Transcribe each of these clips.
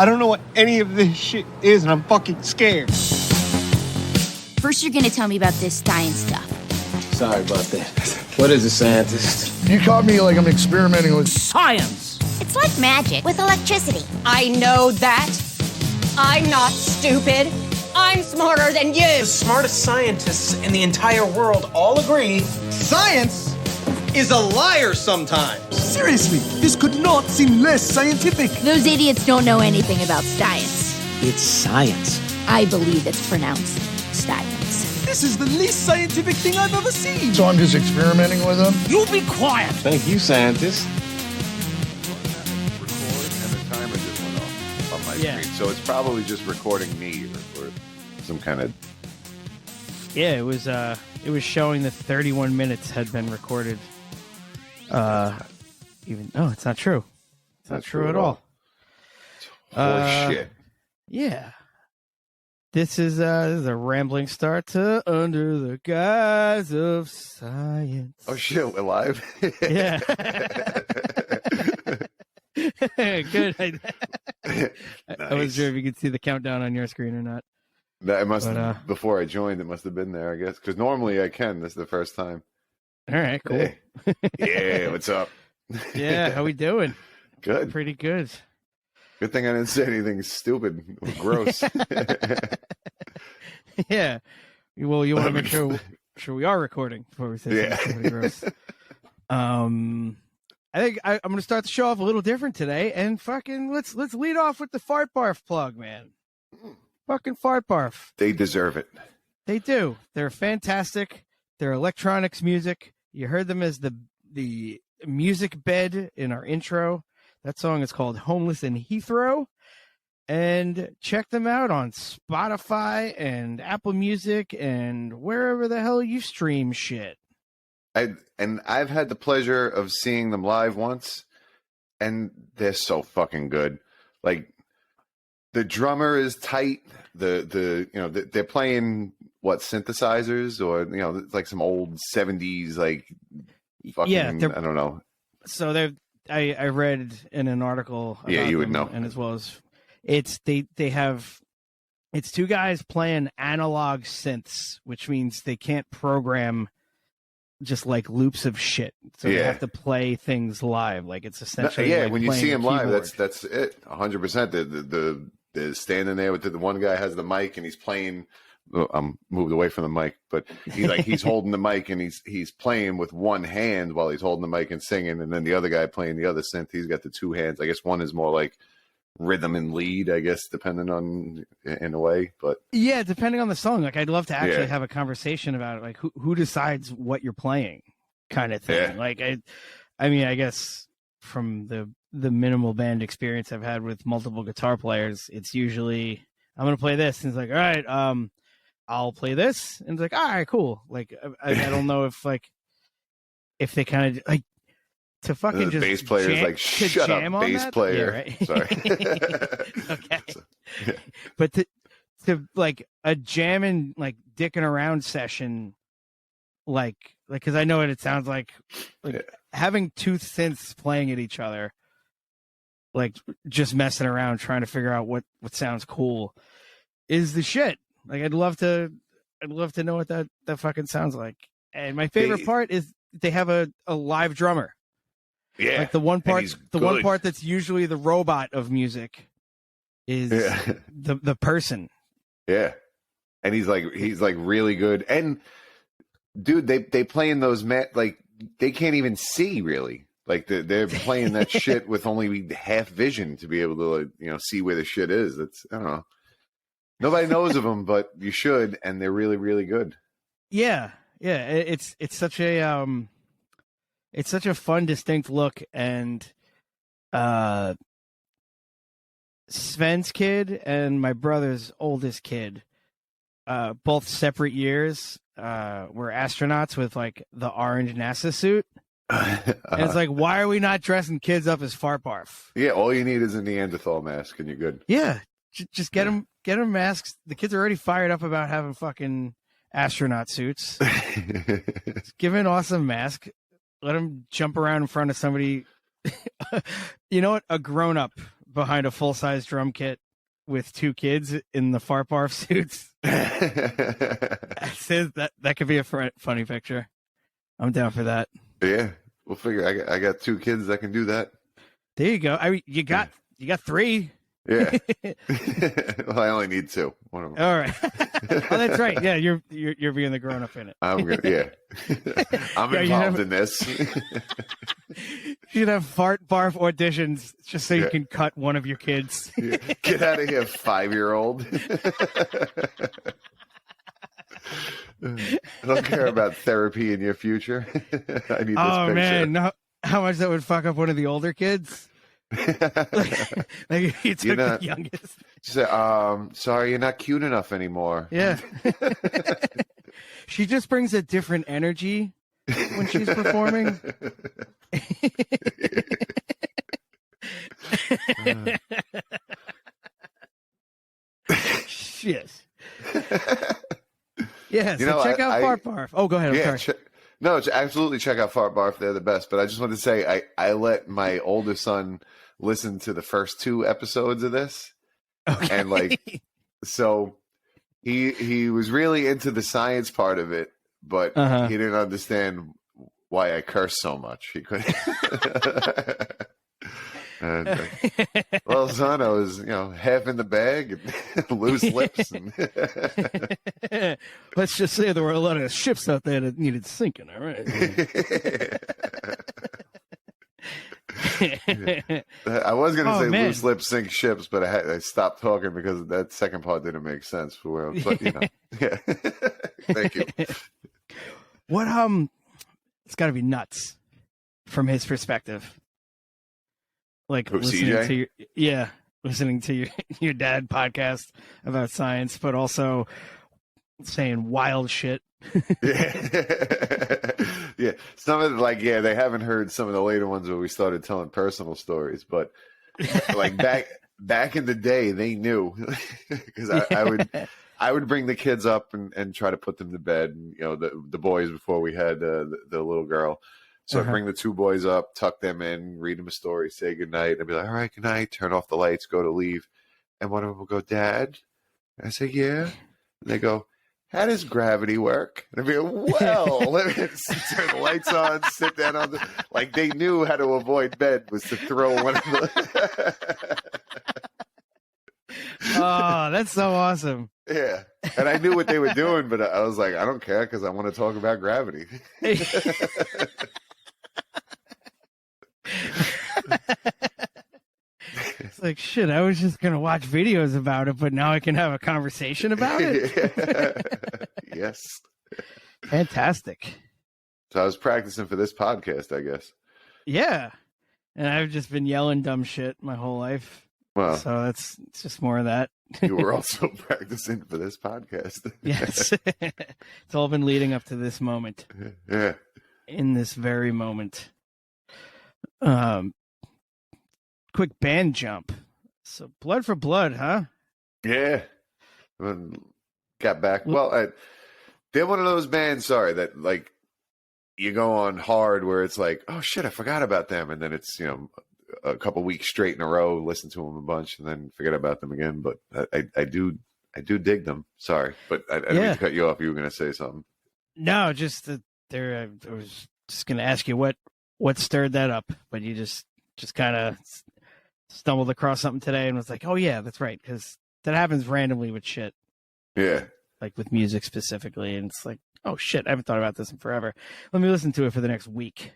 I don't know what any of this shit is, and I'm fucking scared. First, you're gonna tell me about this science stuff. Sorry about that. What is a scientist? You caught me like I'm experimenting with science. It's like magic with electricity. I know that. I'm not stupid. I'm smarter than you. The smartest scientists in the entire world all agree science is a liar sometimes. Seriously, this could not seem less scientific. Those idiots don't know anything about science. It's science. I believe it's pronounced science. This is the least scientific thing I've ever seen. So I'm just experimenting with them. You be quiet. Thank you, scientist. Record and the timer just went off on my screen. So it's probably just recording me or some kind of. Yeah, it was showing that 31 minutes had been recorded. It's not true. It's not true at all. Horseshit. Yeah. This is a rambling start to Under the Guise of Science. Oh shit, we're live. Yeah. Good. I wasn't sure if you could see the countdown on your screen or not. That must have, before I joined, it must have been there, I guess. Because normally I can. This is the first time. All right, cool. Hey. Yeah, what's up? Yeah, how we doing? Good. Pretty good. Good thing I didn't say anything stupid or gross. Yeah. Well, you want to make sure we are recording before we say something gross. I think I'm going to start the show off a little different today, and fucking let's lead off with the FartBarf plug, man. Fucking FartBarf. They deserve it. They do. They're fantastic. They're electronics music. You heard them as the music bed in our intro. That song is called Homeless in Heathrow. And check them out on Spotify and Apple Music and wherever the hell you stream shit. I've had the pleasure of seeing them live once, and they're so fucking good. Like, the drummer is tight. They're playing synthesizers or like some old 70s like fucking I don't know. So I read in an article about you would them, know. And as well as it's two guys playing analog synths, which means they can't program just like loops of shit. So they have to play things live. Like it's essentially like when you see them live, that's it. 100%. They're standing there with the one guy has the mic and he's playing. I'm moved away from the mic, but he's holding the mic and he's playing with one hand while he's holding the mic and singing, and then the other guy playing the other synth. He's got the two hands. I guess one is more like rhythm and lead, I guess, depending on in a way. But yeah, depending on the song. Like I'd love to actually have a conversation about it. Like who decides what you're playing, kind of thing. Yeah. Like I mean, I guess from the minimal band experience I've had with multiple guitar players, it's usually I'm gonna play this, and it's like, all right, I'll play this, and it's like, all right, cool. Like I don't know if they kind of like to fucking the just bass player is like, shut up, bass player. Yeah, right? Sorry. Okay. But to like a jamming, like dicking around session, like because I know what it sounds like having two synths playing at each other, like just messing around trying to figure out what sounds cool is the shit. Like I'd love to know what that fucking sounds like. And my favorite part is they have a live drummer. Yeah. Like the one part that's usually the robot of music is the person. Yeah. And he's like really good. And dude, they play in those like they can't even see really. Like they're playing that shit with only half vision to be able to see where the shit is. That's I don't know. Nobody knows of them, but you should, and they're really, really good. Yeah. It's such a fun, distinct look, and Sven's kid and my brother's oldest kid, both separate years, were astronauts with like the orange NASA suit. And it's like, why are we not dressing kids up as FartBarf? Yeah, all you need is a Neanderthal mask, and you're good. Yeah, just get them masks. The kids are already fired up about having fucking astronaut suits. Just give an awesome mask. Let them jump around in front of somebody. You know what? A grown-up behind a full-size drum kit with 2 kids in the FartBarf suits. that could be a funny picture. I'm down for that. Yeah, we'll figure. I got 2 kids that can do that. There you go. You got 3. Yeah. Well, I only need 2. One of them. All right. Oh, that's right. Yeah, you're being the grown up in it. I'm good. Yeah. I'm involved in this. You should have FartBarf auditions just so you can cut one of your kids. Yeah. Get out of here, 5-year-old. I don't care about therapy in your future. I need this picture. Man, no, how much that would fuck up one of the older kids. Like you took the youngest. She said, sorry, you're not cute enough anymore. Yeah. She just brings a different energy when she's performing. Shit. Yeah, so check out FartBarf. Oh, go ahead. I'm sorry. Absolutely check out FartBarf. They're the best. But I just wanted to say I let my older son listen to the first 2 episodes of this. Okay. And so he was really into the science part of it, but he didn't understand why I curse so much. He couldn't. And, well, son, I was, half in the bag and loose lips. And let's just say there were a lot of ships out there that needed sinking. All right. I was going to say loose lips sink ships, but I stopped talking because that second part didn't make sense for where. But yeah. Thank you. What it's got to be nuts from his perspective. Like listening to your dad podcast about science, but also saying wild shit. Yeah. Some of it, they haven't heard some of the later ones where we started telling personal stories, but back in the day, they knew because I would bring the kids up and try to put them to bed, and, the boys before we had the little girl. So I'd bring the 2 boys up, tuck them in, read them a story, say goodnight. I'd be like, all right, good night, turn off the lights, go to leave. And one of them will go, Dad? And I say, yeah. And they go, how does gravity work? And I'd be like, well, let me turn the lights on, sit down on they knew how to avoid bed was to throw one of the... Oh, that's so awesome. Yeah. And I knew what they were doing, but I was like, I don't care because I want to talk about gravity. It's like, shit, I was just going to watch videos about it, but now I can have a conversation about it. Yes. Fantastic. So I was practicing for this podcast, I guess. Yeah. And I've just been yelling dumb shit my whole life. Well, so it's just more of that. You were also practicing for this podcast. Yes. It's all been leading up to this moment. Yeah. In this very moment. Quick band jump. So Blood for Blood, huh? Yeah. Got back. Well, they're one of those bands, that you go on hard where it's like, oh shit, I forgot about them. And then it's, a couple weeks straight in a row, listen to them a bunch and then forget about them again. But I do dig them. Sorry, but I didn't mean to cut you off. You were going to say something. No, just I was just going to ask you what stirred that up, but you just kind of stumbled across something today and was like, oh yeah, that's right. Cause that happens randomly with shit. Yeah. Like with music specifically. And it's like, oh shit, I haven't thought about this in forever. Let me listen to it for the next week.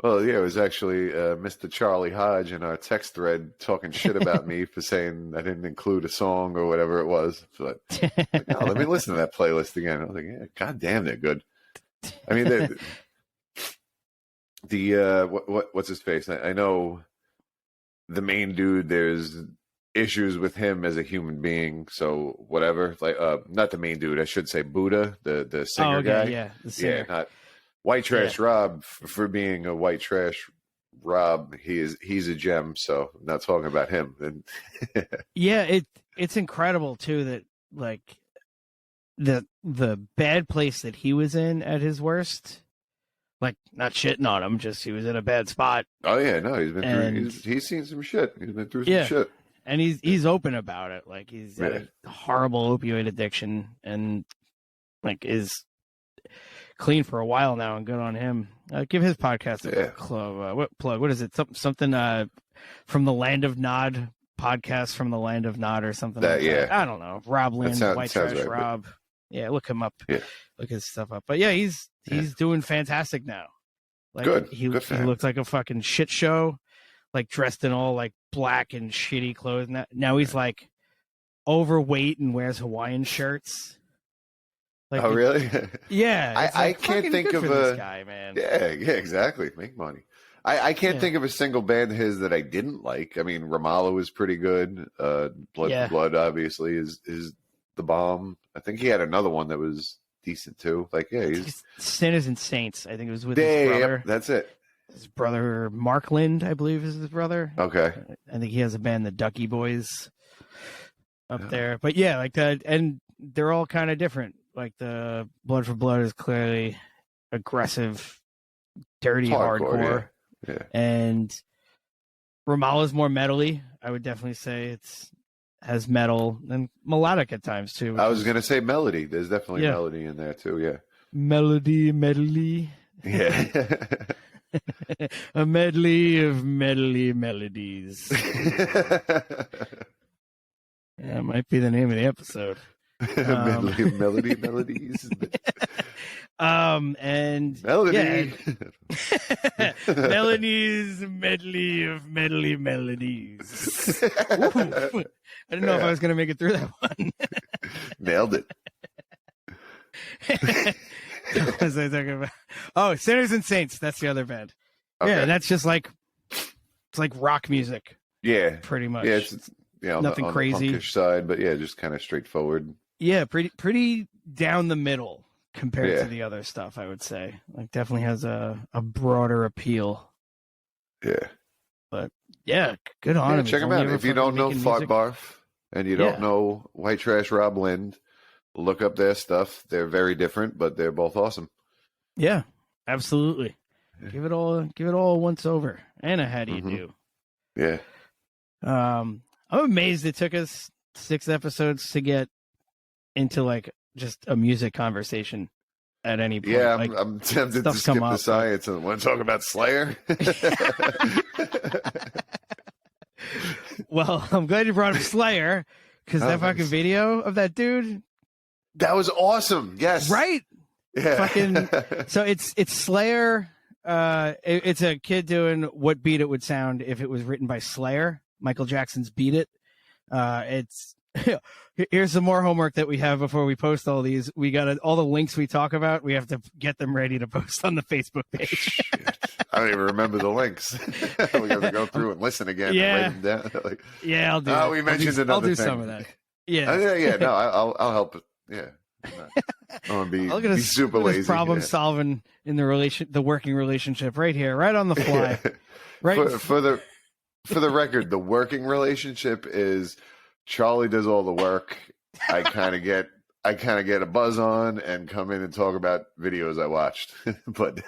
Well, yeah, it was actually Mr. Charlie Hodge in our text thread talking shit about me for saying I didn't include a song or whatever it was. So let me listen to that playlist again. I was like, yeah, god damn, they're good. I mean, what's his face? I know the main dude. There's issues with him as a human being. So whatever. Not the main dude. I should say Buddha, the singer guy. Yeah, the singer. Yeah, not White Trash Rob for being a white trash Rob. He's a gem. So I'm not talking about him. Yeah, it's incredible too that the bad place that he was in at his worst. Like, not shitting on him, just he was in a bad spot. Oh yeah, no, he's been through. He's seen some shit. He's been through some shit. and he's open about it. Like he's got a horrible opioid addiction, and like is clean for a while now, and good on him. Give his podcast a plug. What is it? Something from the Land of Nod podcast, from the Land of Nod or something. That. I don't know. Rob Lynn, White Trash right, Rob. Yeah, look him up. Yeah. Look his stuff up. But yeah, he's doing fantastic now. Like good. He good looked like a fucking shit show, like dressed in all like black and shitty clothes. Now he's like overweight and wears Hawaiian shirts. Like, really? Yeah. I can't think of this guy, man. Yeah, exactly. Make money. I can't think of a single band of his that I didn't like. I mean, Ramallah was pretty good. Blood for Blood, obviously, is the bomb. I think he had another one that was decent too. Like, he's Sinners and Saints. I think it was with his brother. Yep, that's it. His brother Mark Lind, I believe, is his brother. Okay. I think he has a band, the Ducky Boys, up there. But yeah, like that, and they're all kind of different. Like the Blood for Blood is clearly aggressive, dirty, hardcore. Yeah. And Ramallah is more metally. I would definitely say has metal and melodic at times too. I was gonna say melody. There's definitely melody in there too. Yeah. Medley. Yeah. A medley of melodies. Yeah, it might be the name of the episode. Melodies. And melody. Melanie's medley of melodies. Ooh. I didn't know if I was going to make it through that one. Nailed it. What was I talking about? Oh, Sinners and Saints. That's the other band. Okay. Yeah, that's just like it's like rock music. Yeah, pretty much. Yeah, it's nothing on crazy. The punkish side, but yeah, just kind of straightforward. Yeah, pretty down the middle compared to the other stuff. I would say, like, definitely has a broader appeal. Yeah, but yeah, good on him. Check him out. If you don't know FartBarf and you don't know White Trash Rob Lind, look up their stuff. They're very different, but they're both awesome. Yeah, absolutely. Yeah. Give it all a once over. Anna, how do you do? Yeah. I'm amazed it took us 6 episodes to get into like just a music conversation at any point. Yeah, like, I'm tempted to skip the science and want to talk about Slayer. Well, I'm glad you brought up Slayer, because that fucking video of that dude. That was awesome. Yes. Right? Yeah. Fucking. So it's Slayer. It's a kid doing what Beat It would sound if it was written by Slayer. Michael Jackson's Beat It. It's here's some more homework that we have before we post all these. We got all the links we talk about. We have to get them ready to post on the Facebook page. I don't even remember the links. We have to go through and listen again. Yeah. And write them down. Like, yeah, I'll do that. We mentioned another thing. I'll do some of that. Yeah. Yeah. No, I'll help. Yeah. I'm gonna be super lazy. Problem solving in the working relationship right here, right on the fly. Yeah. Right for the record, the working relationship is Charlie does all the work. I kind of get a buzz on and come in and talk about videos I watched. But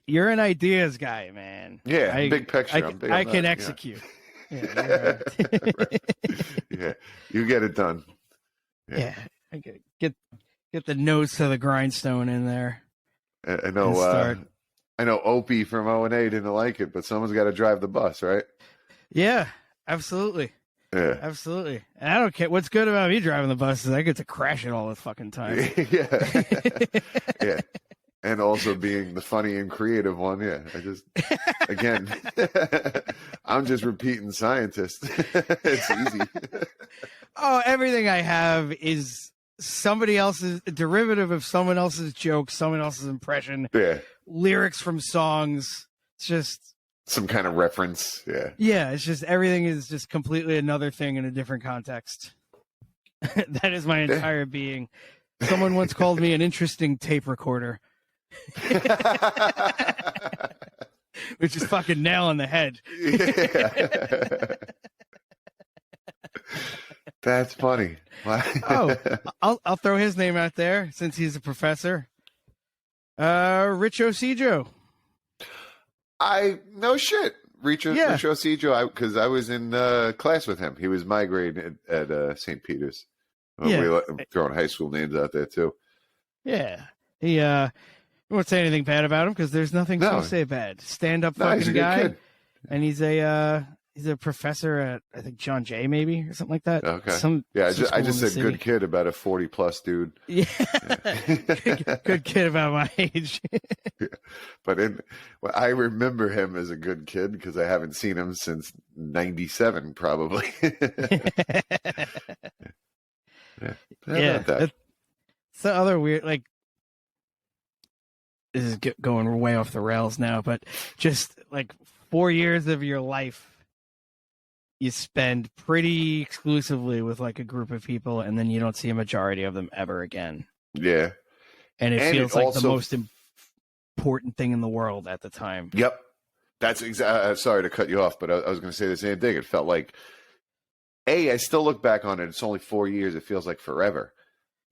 you're an ideas guy, man. Yeah, big picture. I can execute. Yeah. Yeah, you get it done. Yeah, I get the nose to the grindstone in there. I know. I know Opie from O&A didn't like it, but someone's got to drive the bus, right? Yeah, absolutely. Yeah, absolutely. And I don't care. What's good about me driving the bus is I get to crash it all the fucking time. Yeah, yeah. And also being the funny and creative one. Yeah, again, I'm just repeating scientist. It's easy. Oh, everything I have is somebody else's derivative of someone else's joke, someone else's impression. Yeah. Lyrics from songs. It's just some kind of reference. Yeah. Yeah. It's just everything is just completely another thing in a different context. That is my entire being. Someone once called me an interesting tape recorder. Which is fucking nail on the head. Yeah. That's funny. Oh, I'll throw his name out there since he's a professor. Rich Ocijo. No shit. Cijo? Because I was in class with him. He was my grade at St. Peter's. Yeah. We throwing high school names out there too. Yeah. He won't say anything bad about him because there's nothing to say bad. Stand up fucking he's a good guy. kid. And he's a professor at, I think, John Jay maybe or something like that. Okay. I just said good kid about a 40+ dude. Yeah. Good kid about my age. Yeah. But I remember him as a good kid because I haven't seen him since '97 probably. Yeah. That. It's the other weird, like, this is going way off the rails now, but just like 4 years of your life you spend pretty exclusively with like a group of people, and then you don't see a majority of them ever again. Yeah. And it feels like the most important thing in the world at the time. Yep. That's exactly. Sorry to cut you off, but I was going to say the same thing. It felt like, I still look back on it. It's only 4 years. It feels like forever.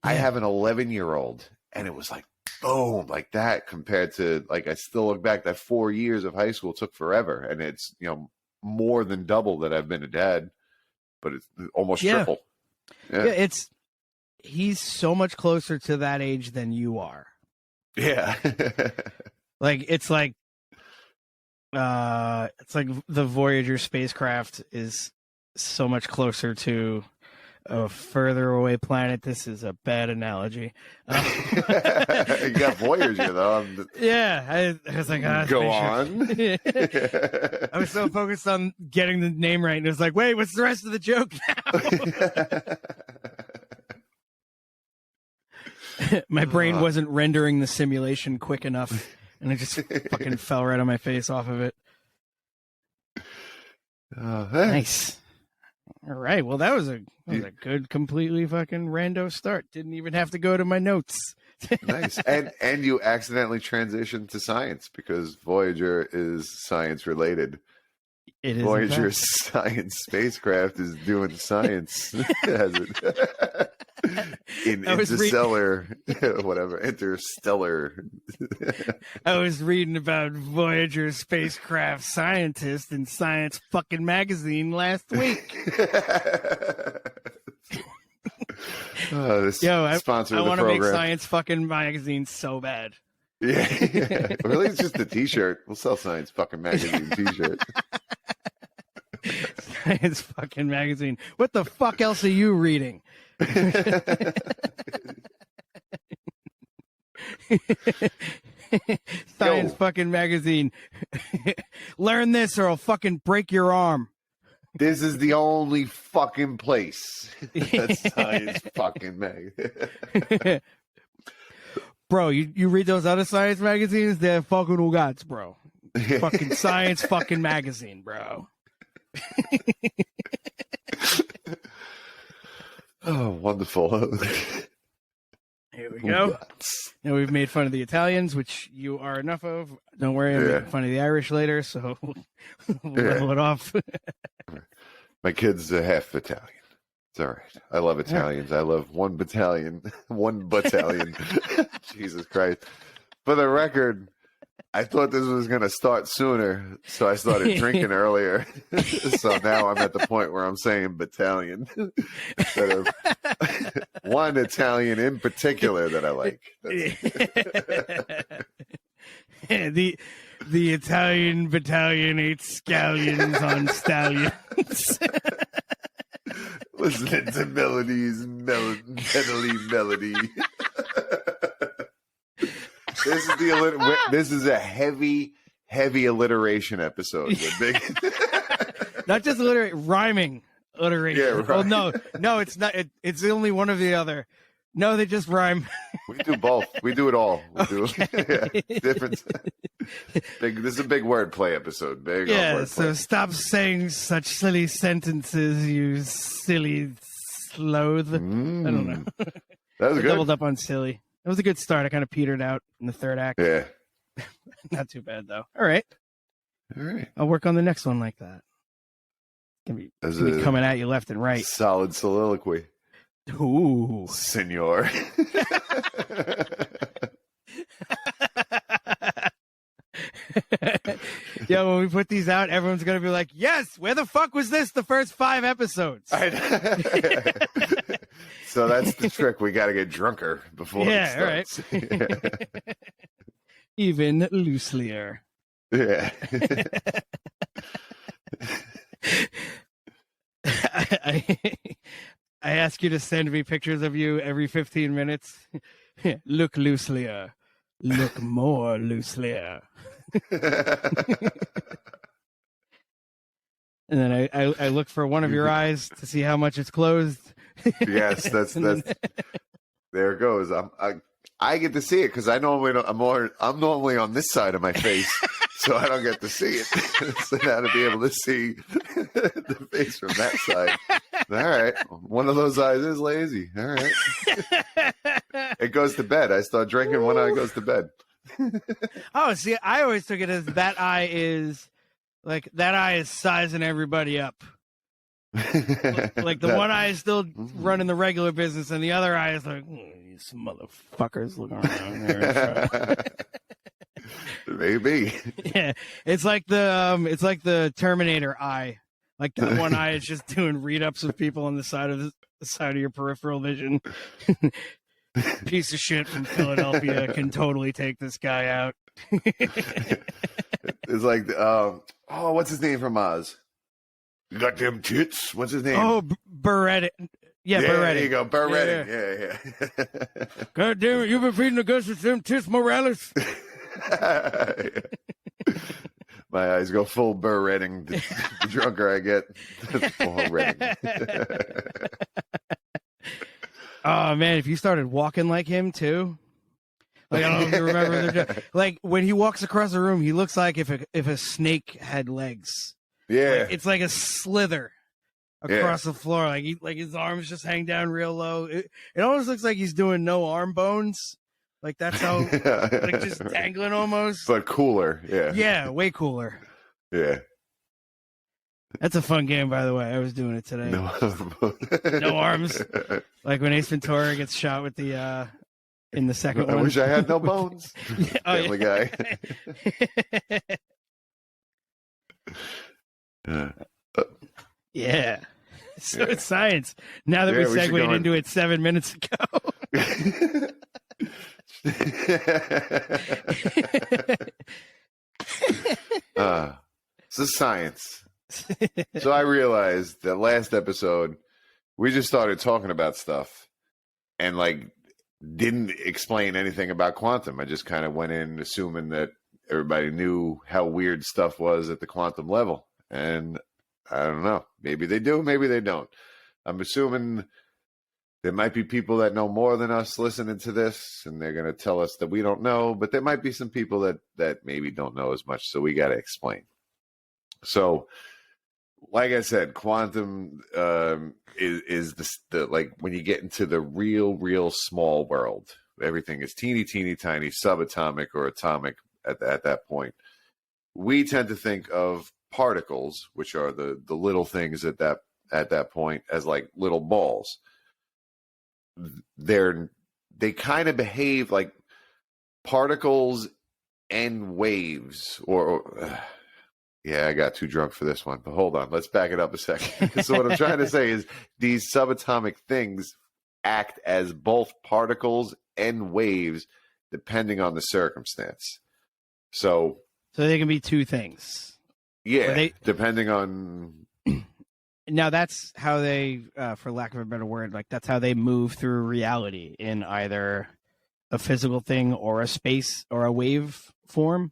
Yeah. I have an 11-year-old, and it was like, boom, like that compared to, like, I still look back, that 4 years of high school took forever. And it's, more than double that I've been a dad, but it's almost triple. Yeah. He's so much closer to that age than you are. Yeah. it's like the Voyager spacecraft is so much closer to a further away planet. This is a bad analogy. You got Voyager though. Yeah, I was like, go on. I was so focused on getting the name right, and it was like, wait, what's the rest of the joke now? My brain wasn't rendering the simulation quick enough, and it just fucking fell right on my face off of it. Nice. All right. Well, that was a good, completely fucking rando start. Didn't even have to go to my notes. Nice. And you accidentally transitioned to science because Voyager is science related. It is. Voyager's science spacecraft is doing science. Interstellar. I was reading about Voyager spacecraft scientist in Science fucking magazine last week. I want to make Science fucking magazine so bad. Yeah. Really, it's just a T-shirt. We'll sell Science fucking magazine T-shirt. Science fucking magazine. What the fuck else are you reading? Science fucking magazine. Learn this or I'll fucking break your arm. This is the only fucking place that's Science fucking magazine. Bro, you read those other science magazines? They're fucking ugats, bro. Fucking Science fucking magazine, bro. Oh, wonderful. Here we go. Now we've made fun of the Italians, which you are enough of. Don't worry, I'm making fun of the Irish later, so we'll level it off. My kid's a half Italian. It's all right. I love Italians. I love one battalion. Jesus Christ. For the record, I thought this was going to start sooner, so I started drinking earlier. So now I'm at the point where I'm saying battalion instead of one Italian in particular that I like. The Italian battalion ate scallions on stallions. Listening to melodies, melody. This is a heavy alliteration episode. Not just rhyming alliteration. Yeah, right. Well, no, it's not. It's only one or the other. No, they just rhyme. We do both. We do it all. Do different. This is a big wordplay episode. Big. Yeah. So stop saying such silly sentences, you silly sloth. I don't know. That was good. Doubled up on silly. It was a good start. I kind of petered out in the third act. Yeah. Not too bad, though. All right. I'll work on the next one like that. It's going to be coming at you left and right. Solid soliloquy. Ooh. Senor. Yeah, when we put these out, everyone's gonna be like, "Yes, where the fuck was this the first 5 episodes?" So that's the trick. We got to get drunker before it starts. Right. Even looselier. Yeah. I ask you to send me pictures of you every 15 minutes. Look looselier. Look more looselier. And then I look for one of your eyes to see how much it's closed. Yes, that's there it goes. I get to see it because I normally don't, I'm normally on this side of my face, so I don't get to see it. So now to be able to see the face from that side. All right, one of those eyes is lazy. All right, it goes to bed. I start drinking, one eye goes to bed. Oh, see, I always took it as that eye is sizing everybody up. Like the one eye is still running the regular business, and the other eye is like, these motherfuckers looking around there. Maybe. Yeah, it's like the Terminator eye. Like that one eye is just doing read ups of people on the side of your peripheral vision. Piece of shit from Philadelphia can totally take this guy out. It's like, what's his name from Oz? You got them tits. What's his name? Oh, Barrett. Yeah, Barrett. There you go, Barrett. Yeah. God damn it, you've been feeding the ghosts with them tits, Morales. My eyes go full Barretting. The drunker I get, the full Redding. Oh man, if you started walking like him too. Like, I don't know if you remember, like when he walks across the room, he looks like if a snake had legs. Yeah, like, it's like a slither across the floor. Like his arms just hang down real low. It almost looks like he's doing no arm bones. Like that's how, like just dangling almost. But cooler, yeah. Yeah, way cooler. Yeah. That's a fun game, by the way. I was doing it today. No arms. Like when Ace Ventura gets shot with the in the second one. I wish I had no bones. Family Guy. Yeah. So it's science. Now that we segued into it 7 minutes ago. This is science. So I realized that last episode we just started talking about stuff and like didn't explain anything about quantum. I just kind of went in assuming that everybody knew how weird stuff was at the quantum level. And I don't know. Maybe they do, maybe they don't. I'm assuming there might be people that know more than us listening to this, and they're going to tell us that we don't know, but there might be some people that maybe don't know as much, so we got to explain. So, like I said, quantum is the like when you get into the real small world, everything is teeny tiny, subatomic or atomic at that point. We tend to think of particles, which are the little things at that point, as like little balls. They kind of behave like particles and waves, or yeah, I got too drunk for this one, but hold on, let's back it up a second. So what I'm trying to say is these subatomic things act as both particles and waves depending on the circumstance. So they can be two things. Yeah, depending on. Now that's how they, for lack of a better word, like that's how they move through reality in either a physical thing or a space or a wave form.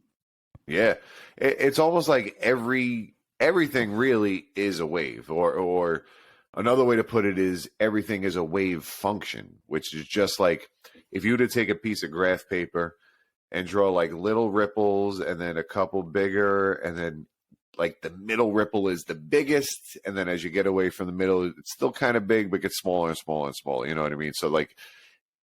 Yeah, it's almost like everything really is a wave, or another way to put it is everything is a wave function, which is just like if you were to take a piece of graph paper and draw like little ripples and then a couple bigger, and then like the middle ripple is the biggest, and then as you get away from the middle, it's still kind of big, but gets smaller and smaller and smaller. You know what I mean? So like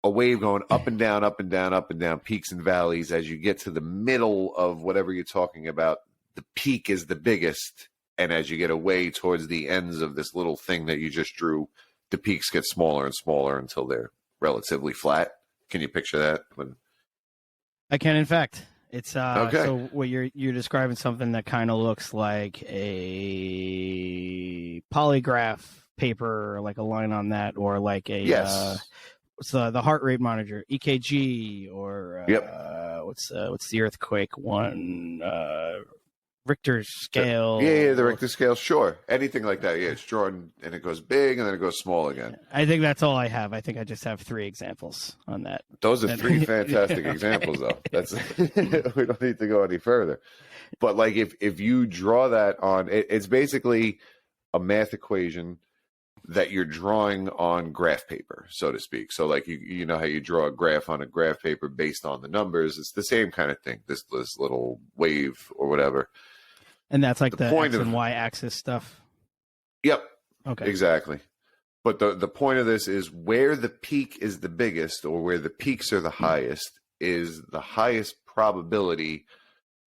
a wave going up and down, up and down, up and down, peaks and valleys. As you get to the middle of whatever you're talking about, the peak is the biggest, and as you get away towards the ends of this little thing that you just drew, the peaks get smaller and smaller until they're relatively flat. Can you picture that? I can, in fact. It's Okay. So what you're describing something that kind of looks like a polygraph paper, like a line on that, or like a Yes. what's the heart rate monitor, EKG, or what's the earthquake one, Richter scale. Yeah, the Richter scale, sure. Anything like that. Yeah, it's drawn and it goes big and then it goes small again. I think that's all I have. I think I just have 3 examples on that. Those are 3 fantastic examples, though. That's we don't need to go any further. But like, if you draw that on, it's basically a math equation that you're drawing on graph paper, so to speak. So like you know how you draw a graph on a graph paper based on the numbers. It's the same kind of thing. This little wave or whatever. And that's like the point X of and Y axis stuff. Yep. Okay. Exactly. But the point of this is where the peak is the biggest, or where the peaks are the highest, is the highest probability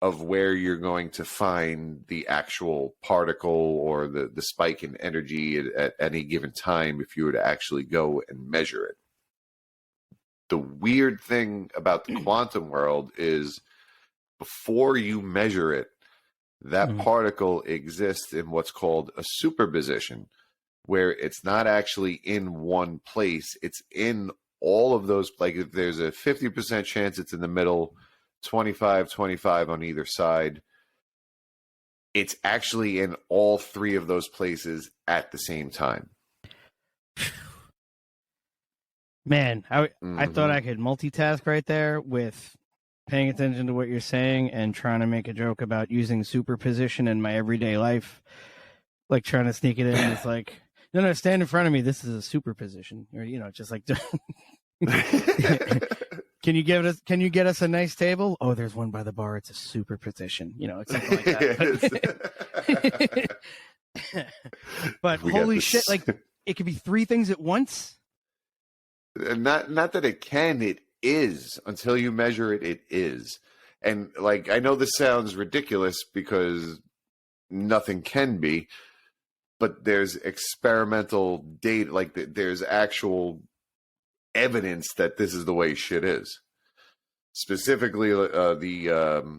of where you're going to find the actual particle or the spike in energy at any given time if you were to actually go and measure it. The weird thing about the quantum world is before you measure it, that particle exists in what's called a superposition, where it's not actually in one place. It's in all of those. Like if there's a 50% chance it's in the middle, 25 on either side, it's actually in all 3 of those places at the same time. Man, I thought I could multitask right there with paying attention to what you're saying and trying to make a joke about using superposition in my everyday life, like trying to sneak it in. It's like, no, stand in front of me. This is a superposition, or just like, can you get us a nice table? Oh, there's one by the bar. It's a superposition. It's something like that. But holy shit, like it could be 3 things at once. Not that it can, it is. Until you measure it, it is. And like, I know this sounds ridiculous because nothing can be, but there's experimental data, like there's actual evidence that this is the way shit is. Specifically, the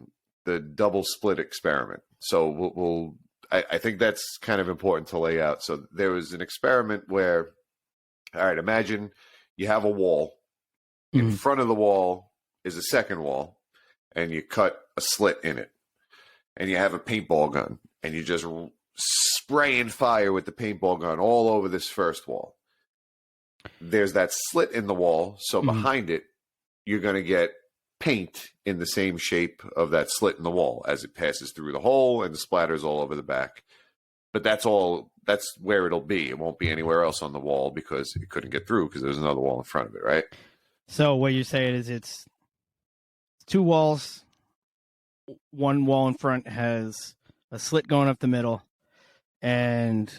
double split experiment. So I think that's kind of important to lay out. So there was an experiment where, all right, imagine you have a wall. In front of the wall is a second wall, and you cut a slit in it. And you have a paintball gun, and you just spraying fire with the paintball gun all over this first wall. There's that slit in the wall, so behind it, you're going to get paint in the same shape of that slit in the wall as it passes through the hole and splatters all over the back. But that's where it'll be. It won't be anywhere else on the wall because it couldn't get through because there's another wall in front of it, right? So what you're saying is it's 2 walls. One wall in front has a slit going up the middle, and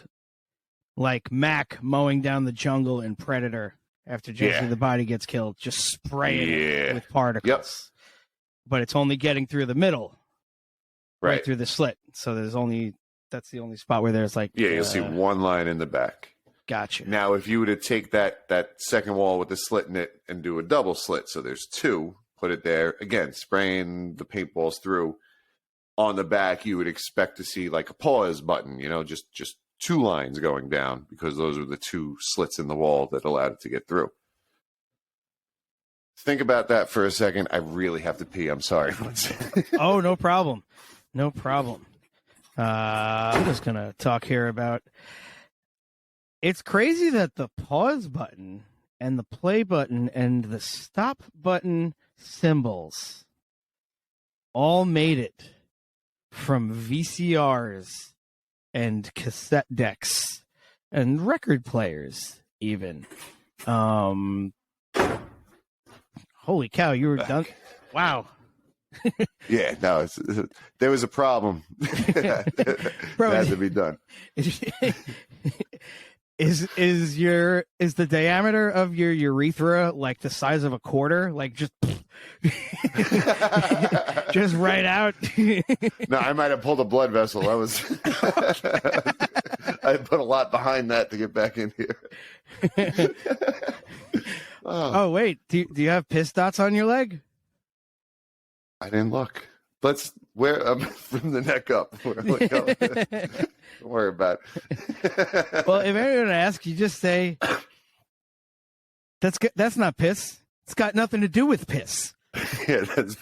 like Mac mowing down the jungle in Predator after Jesse the body gets killed, just spraying it with particles. Yep. But it's only getting through the middle, Right through the slit. So that's the only spot where there's like you'll see one line in the back. Gotcha. Now, if you were to take that second wall with the slit in it and do a double slit, so there's 2, put it there, again, spraying the paintballs through, on the back, you would expect to see like a pause button, just 2 lines going down because those are the 2 slits in the wall that allowed it to get through. Think about that for a second. I really have to pee. I'm sorry. Oh, no problem. No problem. I'm just going to talk here about... It's crazy that the pause button and the play button and the stop button symbols all made it from VCRs and cassette decks and record players even. Holy cow, you were done. Wow. Yeah, no, there was a problem. It had to be done. Is the diameter of your urethra like the size of a quarter? Like just just right out? No, I might have pulled a blood vessel. I put a lot behind that to get back in here. Oh wait, do you have piss dots on your leg? I didn't look. Let's where from the neck up. Don't worry about it. Well, if anyone asks, you just say that's not piss. It's got nothing to do with piss. Yeah, that's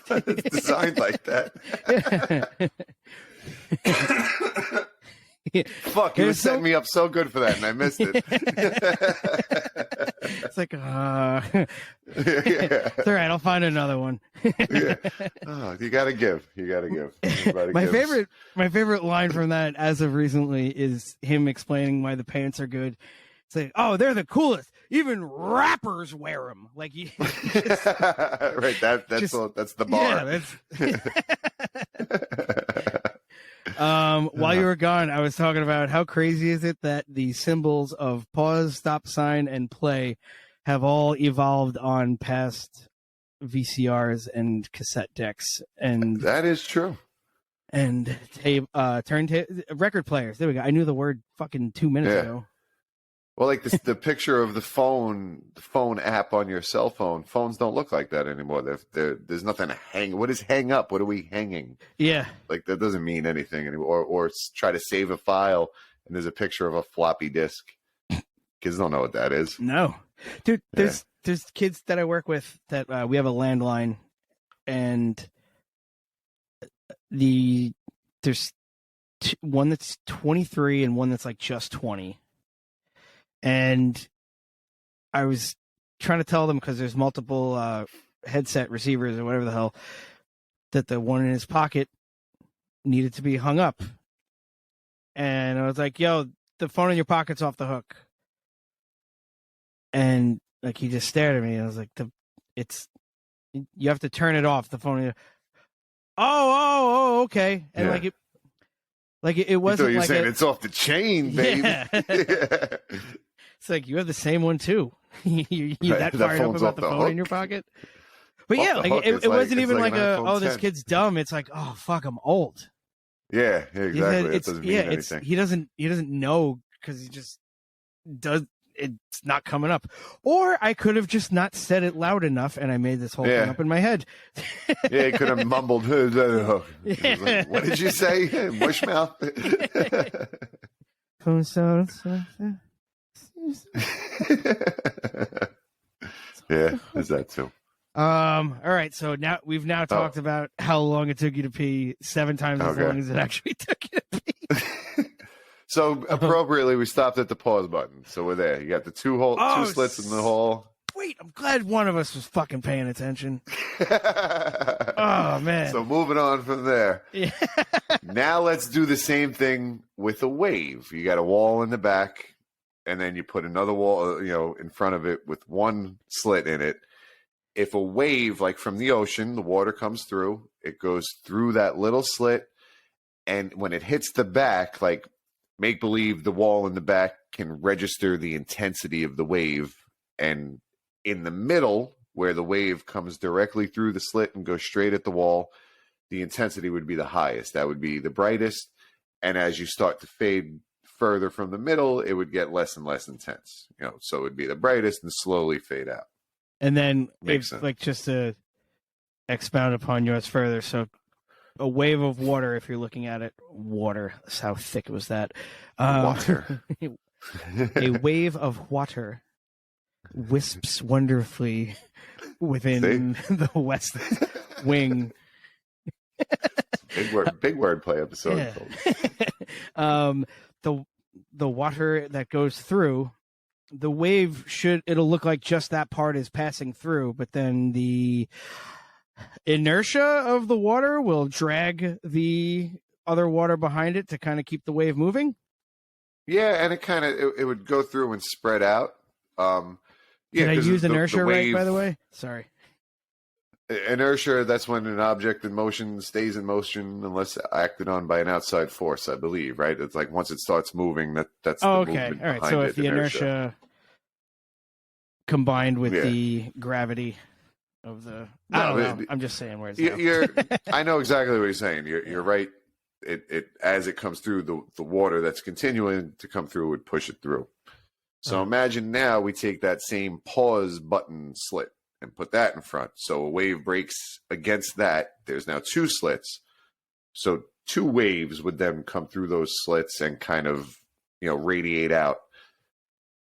designed like that. Fuck, you were setting me up so good for that, and I missed it. It's like, it's all right. I'll find another one. Yeah. Oh, you gotta give. Everybody My gives. favorite line from that, as of recently, is him explaining why the pants are good. It's like, oh, they're the coolest. Even rappers wear them. Like, you just, right? That's the bar. Yeah, while you were gone, I was talking about how crazy is it that the symbols of pause, stop sign, and play have all evolved on past VCRs and cassette decks, and that is true. And record players. There we go. I knew the word fucking 2 minutes ago. Well, like the picture of the phone app on your cell phone. Phones don't look like that anymore. There's nothing to hang. What is hang up? What are we hanging? Yeah. Like that doesn't mean anything anymore. Or try to save a file and there's a picture of a floppy disk. Kids don't know what that is. No, dude. There's kids that I work with that we have a landline, and there's one that's 23 and one that's like just 20. And I was trying to tell them, because there's multiple headset receivers or whatever the hell, that the one in his pocket needed to be hung up. And I was like, yo, the phone in your pocket's off the hook. And like, he just stared at me, and I was like, you have to turn it off, the phone. Oh, okay. And it wasn't you're like saying it's off the chain, baby. Yeah. It's like, you have the same one too. you Right, that fired up about the phone hook. in your pocket? But Off yeah, the like hook, it wasn't even like an iPhone this 10. kid's dumb. It's like, oh fuck, I'm old. Yeah, exactly. It doesn't mean anything. He doesn't know, because he just does. It's not coming up. Or I could have just not said it loud enough, and I made this whole thing up in my head. Yeah, he could have mumbled. Like, what did you say? Mushmouth. Yeah, there's that too. All right, so now we've talked about how long it took you to pee 7 times as long as it actually took you to pee. So appropriately, we stopped at the pause button. So we're there. You got the two slits in the hole. Wait, I'm glad one of us was fucking paying attention. Oh man. So moving on from there. Yeah. Now let's do the same thing with a wave. You got a wall in the back, and then you put another wall, in front of it with one slit in it. If a wave, like from the ocean, the water comes through, it goes through that little slit, and when it hits the back, like, make believe the wall in the back can register the intensity of the wave, and in the middle, where the wave comes directly through the slit and goes straight at the wall, the intensity would be the highest. That would be the brightest, and as you start to fade further from the middle, it would get less and less intense. So it would be the brightest and slowly fade out. And then, Makes sense. like, just to expound upon yours further, so a wave of water, if you're looking at it, water, that's how thick was that? Water. A wave of water wisps wonderfully within the west wing. Big word play episode. Yeah. The water that goes through, the wave it'll look like just that part is passing through, but then the inertia of the water will drag the other water behind it to kind of keep the wave moving. Yeah, and it would go through and spread out. Did I use inertia right, by the way? Sorry. Inertia, that's when an object in motion stays in motion unless acted on by an outside force, I believe, right? It's like once it starts moving, that's the movement. All right. So if the inertia combined with the gravity of the... I don't know. I'm just saying words. I know exactly what you're saying. You're right. It as it comes through, the water that's continuing to come through would push it through. So imagine now we take that same pause button slit and put that in front. So a wave breaks against that. There's now 2 slits. So 2 waves would then come through those slits and kind of, radiate out.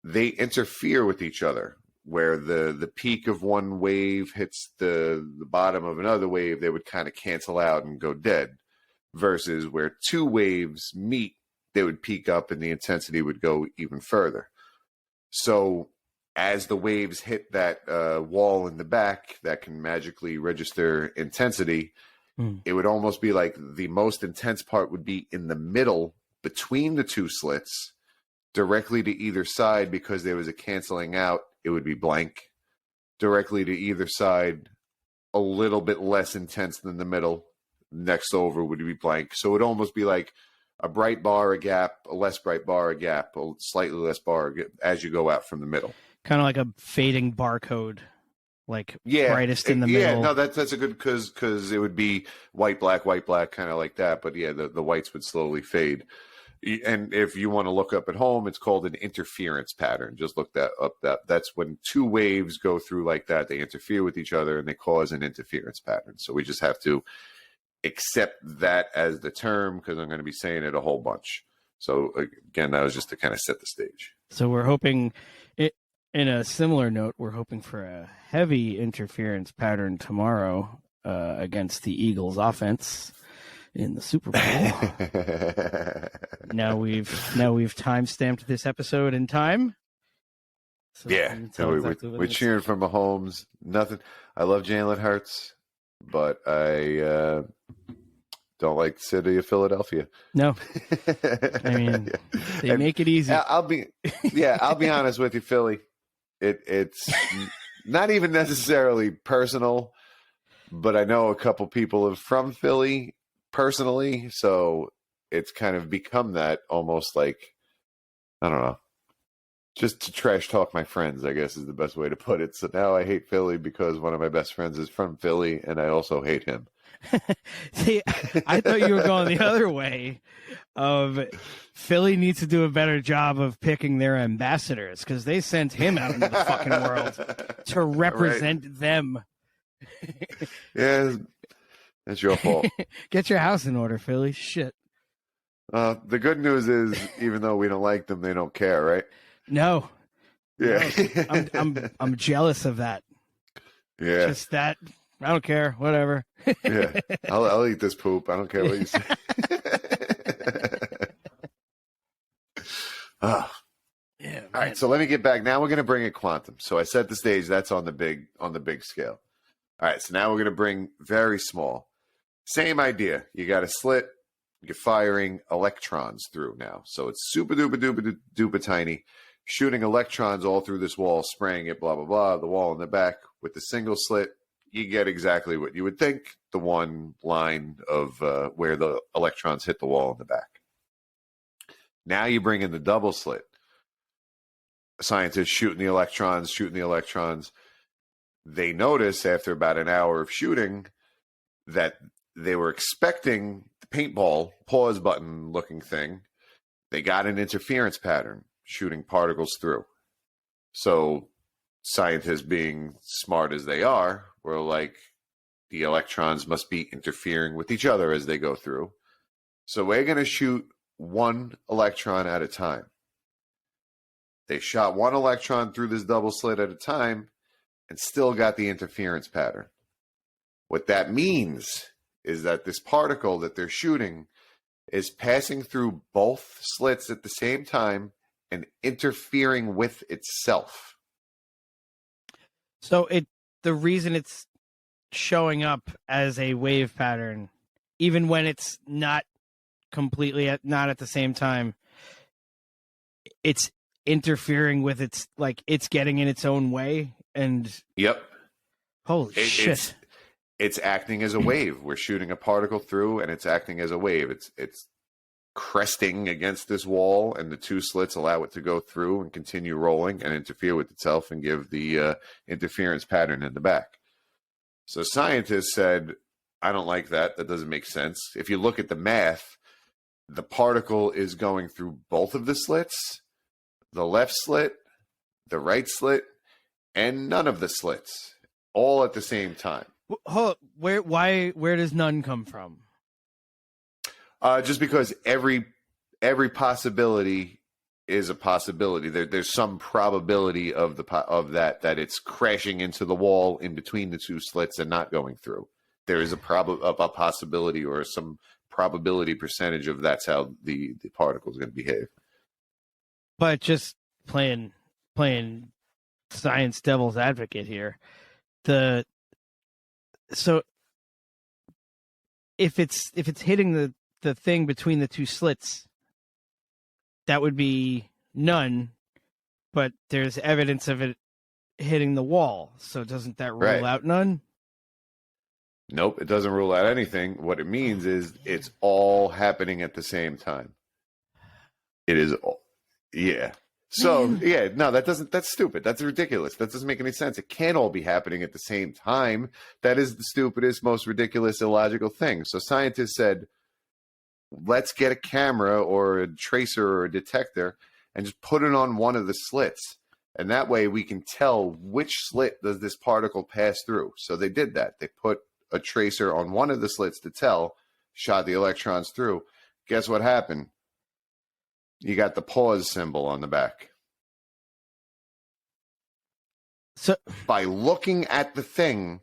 They interfere with each other, where the peak of one wave hits the bottom of another wave. They would kind of cancel out and go dead, versus where 2 waves meet, they would peak up and the intensity would go even further. So as the waves hit that wall in the back that can magically register intensity, it would almost be like the most intense part would be in the middle between the 2 slits, directly to either side. Because there was a canceling out, it would be blank. Directly to either side, a little bit less intense than the middle. Next over would be blank. So it would almost be like a bright bar, a gap, a less bright bar, a gap, a slightly less bar as you go out from the middle. Kind of like a fading barcode, like brightest in the middle. Yeah, no, that's a good, because it would be white, black, kind of like that. But yeah, the whites would slowly fade. And if you want to look up at home, it's called an interference pattern. Just look that up. That's when 2 waves go through like that. They interfere with each other and they cause an interference pattern. So we just have to accept that as the term, because I'm going to be saying it a whole bunch. So again, that was just to kind of set the stage. So we're hoping, in a similar note, we're hoping for a heavy interference pattern tomorrow against the Eagles offense in the Super Bowl. now we've time-stamped this episode in time. So we're cheering for Mahomes. Nothing. I love Jalen Hurts, but I don't like the city of Philadelphia. No, I mean, they make it easy. I'll be honest with you, Philly. It's not even necessarily personal, but I know a couple people from Philly personally, so it's kind of become that, almost like, I don't know, just to trash talk my friends, I guess is the best way to put it. So now I hate Philly because one of my best friends is from Philly, and I also hate him. See, I thought you were going the other way of Philly needs to do a better job of picking their ambassadors, because they sent him out into the fucking world to represent them. Yeah, that's your fault. Get your house in order, Philly. Shit. The good news is, even though we don't like them, they don't care, right? No. Yeah. No. I'm jealous of that. Yeah. Just that. I don't care. Whatever. Yeah. I'll eat this poop. I don't care what you say. Yeah. All right. So let me get back. Now we're going to bring it quantum. So I set the stage. That's on the big scale. All right. So now we're going to bring very small. Same idea. You got a slit. You're firing electrons through now. So it's super duper tiny, shooting electrons all through this wall, spraying it, blah, blah, blah. The wall in the back with the single slit. You get exactly what you would think, the one line of where the electrons hit the wall in the back. Now you bring in the double slit. Scientists shooting the electrons. They notice after about an hour of shooting that they were expecting the paintball pause button looking thing. They got an interference pattern shooting particles through. So scientists, being smart as they are, were like, the electrons must be interfering with each other as they go through. So we're going to shoot one electron at a time. They shot one electron through this double slit at a time and still got the interference pattern. What that means is that this particle that they're shooting is passing through both slits at the same time and interfering with itself. So the reason it's showing up as a wave pattern, even when it's not completely not at the same time, it's interfering with it's getting in its own way. And yep. Holy shit. It's acting as a wave. We're shooting a particle through and it's acting as a wave. It's cresting against this wall, and the two slits allow it to go through and continue rolling and interfere with itself and give the interference pattern in the back. So scientists said, I don't like that. That doesn't make sense. If you look at the math, the particle is going through both of the slits, the left slit, the right slit, and none of the slits. all at the same time. Where does none come from? Just because every possibility is a possibility. There's some probability of that it's crashing into the wall in between the two slits and not going through. There is a possibility or some probability percentage of that's how the particle is going to behave. But just playing science devil's advocate here, so if it's hitting the thing between the two slits, that would be none, but there's evidence of it hitting the wall. So doesn't that rule out none? Nope, it doesn't rule out anything. What it means is it's all happening at the same time. It is all, yeah. So, yeah, no, that's stupid. That's ridiculous. That doesn't make any sense. It can't all be happening at the same time. That is the stupidest, most ridiculous, illogical thing. So scientists said, let's get a camera or a tracer or a detector and just put it on one of the slits. And that way we can tell which slit does this particle pass through. So they did that. They put a tracer on one of the slits to tell, shot the electrons through. Guess what happened? You got the pause symbol on the back. So by looking at the thing,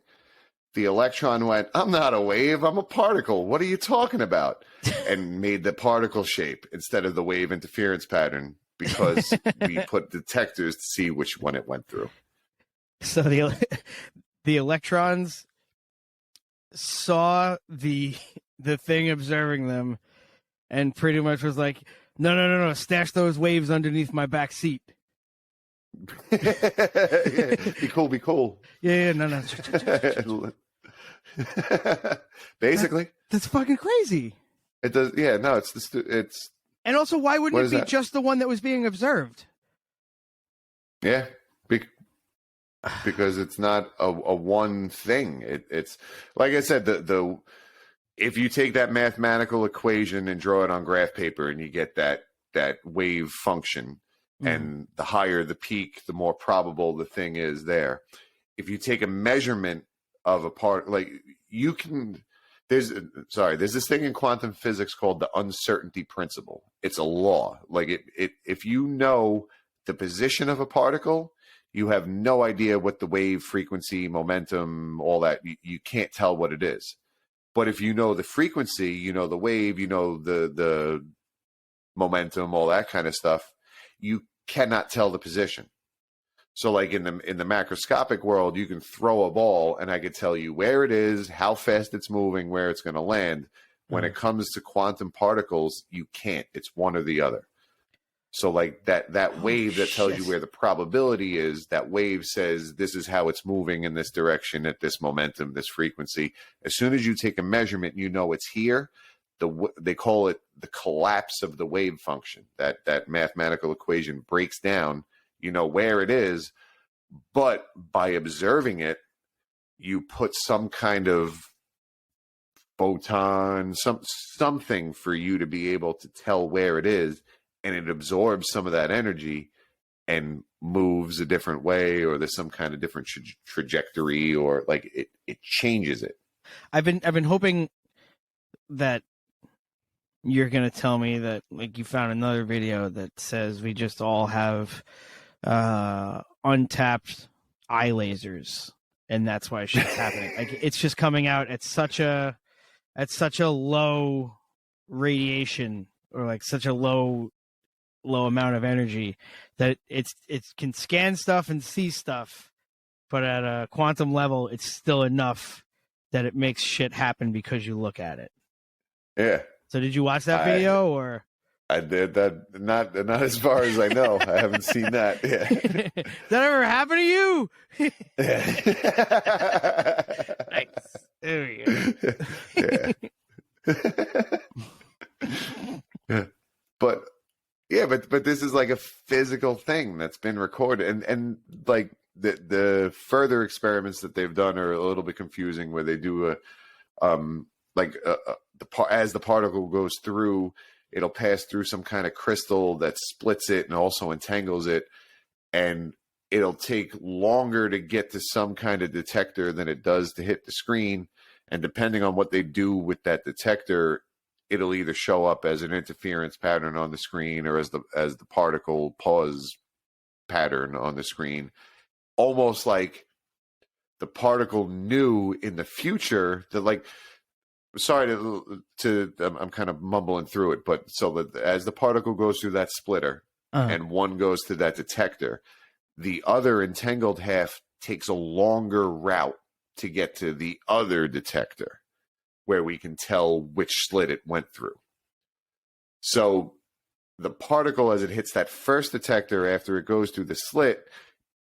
the electron went, I'm not a wave, I'm a particle. What are you talking about? And made the particle shape instead of the wave interference pattern because we put detectors to see which one it went through. So the electrons saw the thing observing them and pretty much was like, no, stash those waves underneath my back seat. Yeah, be cool. Yeah, no. Basically, that's fucking crazy. It does. Yeah, no, it's. And also, why wouldn't it be just the one that was being observed? Yeah, because it's not a one thing. It's like I said, the if you take that mathematical equation and draw it on graph paper and you get that wave function, and the higher the peak, the more probable the thing is there. If you take a measurement of a part, like you can, there's this thing in quantum physics called the uncertainty principle. It's a law. Like if you know the position of a particle, you have no idea what the wave frequency, momentum, all that, you can't tell what it is. But if you know the frequency, you know the wave, you know the momentum, all that kind of stuff, you cannot tell the position. So like in the macroscopic world, you can throw a ball and I could tell you where it is, how fast it's moving, where it's going to land. When it comes to quantum particles, you can't. It's one or the other. So like that wave that tells you where the probability is, that wave says this is how it's moving in this direction at this momentum, this frequency. As soon as you take a measurement, you know it's here. They call it the collapse of the wave function. That mathematical equation breaks down. You know where it is, but by observing it, you put some kind of photon, something for you to be able to tell where it is, and it absorbs some of that energy and moves a different way, or there's some kind of different trajectory, or like it changes it. I've been hoping that you're gonna tell me that like you found another video that says we just all have untapped eye lasers, and that's why shit's happening. Like it's just coming out at such a low radiation, or like such a low amount of energy that it can scan stuff and see stuff, but at a quantum level, it's still enough that it makes shit happen because you look at it. Yeah. So did you watch that video, or? I did that. Not as far as I know. I haven't seen that. Yeah. Did that ever happen to you? Nice. There we go. Yeah. But this is like a physical thing that's been recorded, and like the further experiments that they've done are a little bit confusing, where they do as the particle goes through, it'll pass through some kind of crystal that splits it and also entangles it. And it'll take longer to get to some kind of detector than it does to hit the screen. And depending on what they do with that detector, it'll either show up as an interference pattern on the screen or as the particle pause pattern on the screen. Almost like the particle knew in the future that, like, sorry to I'm kind of mumbling through it, but so that as the particle goes through that splitter and one goes to that detector, the other entangled half takes a longer route to get to the other detector where we can tell which slit it went through. So the particle, as it hits that first detector after it goes through the slit,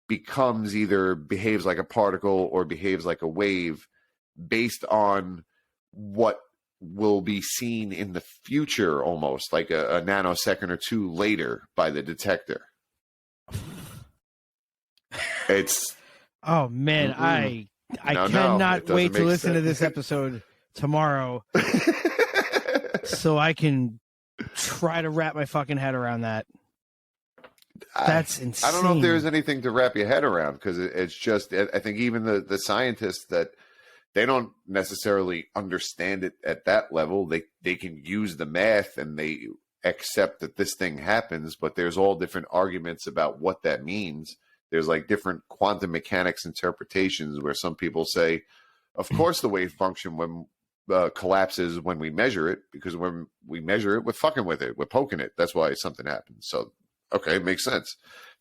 behaves like a particle or behaves like a wave based on what will be seen in the future, almost like a nanosecond or two later by the detector. It's oh man, I cannot wait to listen to this episode tomorrow so I can try to wrap my fucking head around that. That's insane. I don't know if there's anything to wrap your head around, because it's just, I think even the scientists, that they don't necessarily understand it at that level. They can use the math and they accept that this thing happens, but there's all different arguments about what that means. There's like different quantum mechanics interpretations where some people say, of course the wave function collapses when we measure it, because when we measure it, we're fucking with it. We're poking it. That's why something happens. So, okay, it makes sense.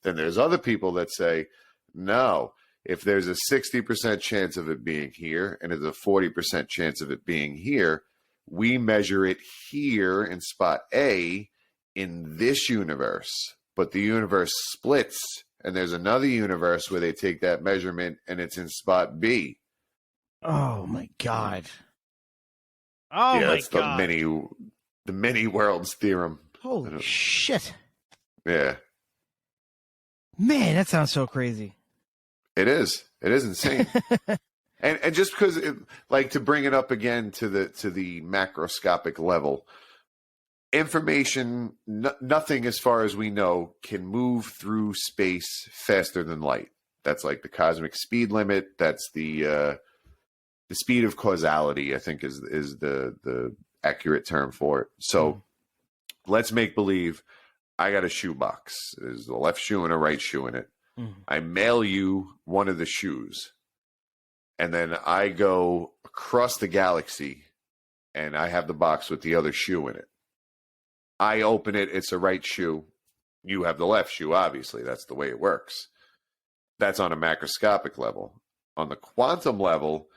Then there's other people that say, no, if there's a 60% chance of it being here and there's a 40% chance of it being here, we measure it here in spot A in this universe. But the universe splits, and there's another universe where they take that measurement and it's in spot B. Oh my God. Oh yeah, my it's God. the many worlds theorem. Holy shit. Yeah. Man, that sounds so crazy. It is. It is insane. and just because, like, to bring it up again to the macroscopic level, information, nothing as far as we know can move through space faster than light. That's like the cosmic speed limit. That's the speed of causality, I think, is the accurate term for it. So let's make believe I got a shoebox. There's a left shoe and a right shoe in it. I mail you one of the shoes, and then I go across the galaxy and I have the box with the other shoe in it. I open it, it's a right shoe. You have the left shoe, obviously. That's the way it works. That's on a macroscopic level. On the quantum level,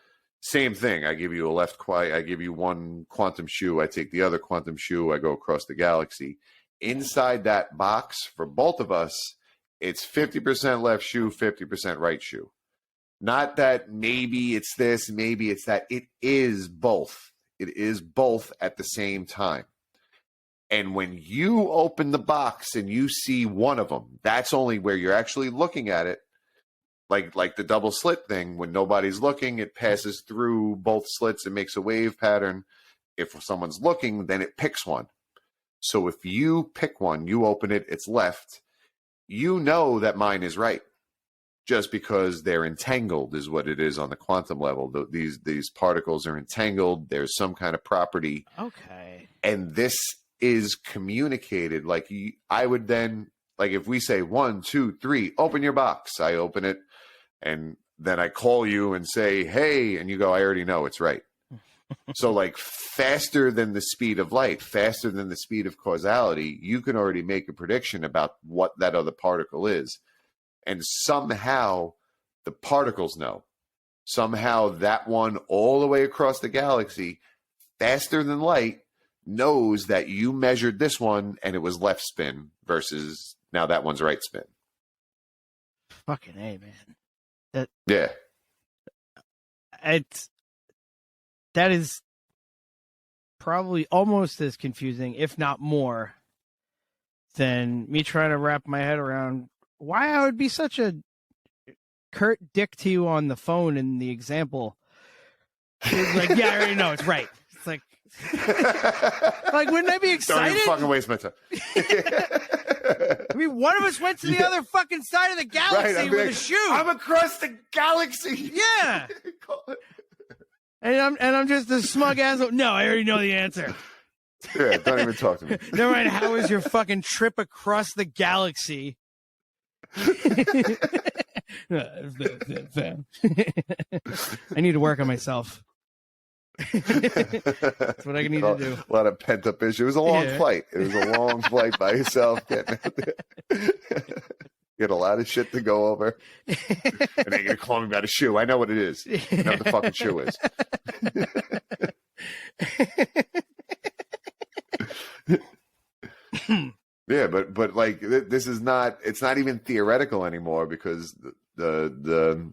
same thing. I give you I give you one quantum shoe, I take the other quantum shoe, I go across the galaxy. Inside that box, for both of us, it's 50% left shoe, 50% right shoe. Not that maybe it's this, maybe it's that. It is both. It is both at the same time. And when you open the box and you see one of them, that's only where you're actually looking at it. Like the double slit thing, when nobody's looking, it passes through both slits and makes a wave pattern. If someone's looking, then it picks one. So if you pick one, you open it, it's left, you know that mine is right. Just because they're entangled is what it is on the quantum level. These particles are entangled. There's some kind of property. Okay. And this is communicated. Like, I would then, like, if we say 1, 2, 3, open your box, I open it, and then I call you and say, hey, and you go, I already know it's right. So, like, faster than the speed of light, faster than the speed of causality, you can already make a prediction about what that other particle is. And somehow the particles know. Somehow that one all the way across the galaxy, faster than light, knows that you measured this one and it was left spin versus now that one's right spin. Fucking A, man. Yeah. That is probably almost as confusing, if not more, than me trying to wrap my head around why I would be such a curt dick to you on the phone in the example. It's like, yeah, I already know it's right. It's like, Like, wouldn't I be Don't excited? even fucking waste my time. I mean, one of us went to the other fucking side of the galaxy I'd be with like, a shoe. I'm across the galaxy. Yeah. And I'm just a smug asshole. No, I already know the answer. Yeah, don't even talk to me. Never mind. How was your fucking trip across the galaxy? I need to work on myself. That's what I need to do. A lot of pent up issue. It was a long flight. It was a long flight by yourself. Getting out there. You had a lot of shit to go over. And then you're gonna call me about a shoe. I know what it is. I know what the fucking shoe is. Yeah, but like this is not. It's not even theoretical anymore because the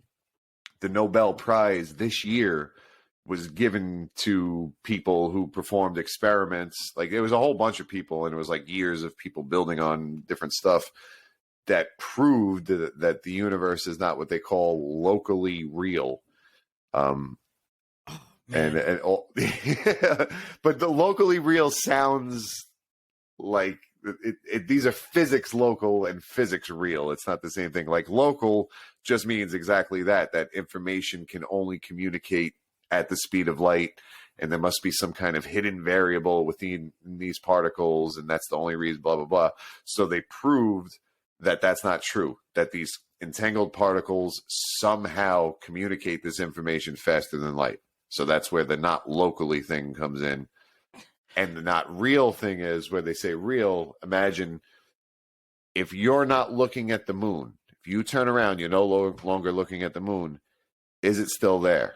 Nobel Prize this year was given to people who performed experiments. Like there was a whole bunch of people, and it was like years of people building on different stuff that proved that the universe is not what they call locally real. But the locally real sounds like these are physics local and physics real. It's not the same thing. Like local just means exactly that information can only communicate at the speed of light, and there must be some kind of hidden variable within these particles, and that's the only reason, blah, blah, blah. So they proved that that's not true, that these entangled particles somehow communicate this information faster than light. So that's where the not locally thing comes in. And the not real thing is where they say real. Imagine if you're not looking at the moon, if you turn around, you're no longer looking at the moon, is it still there?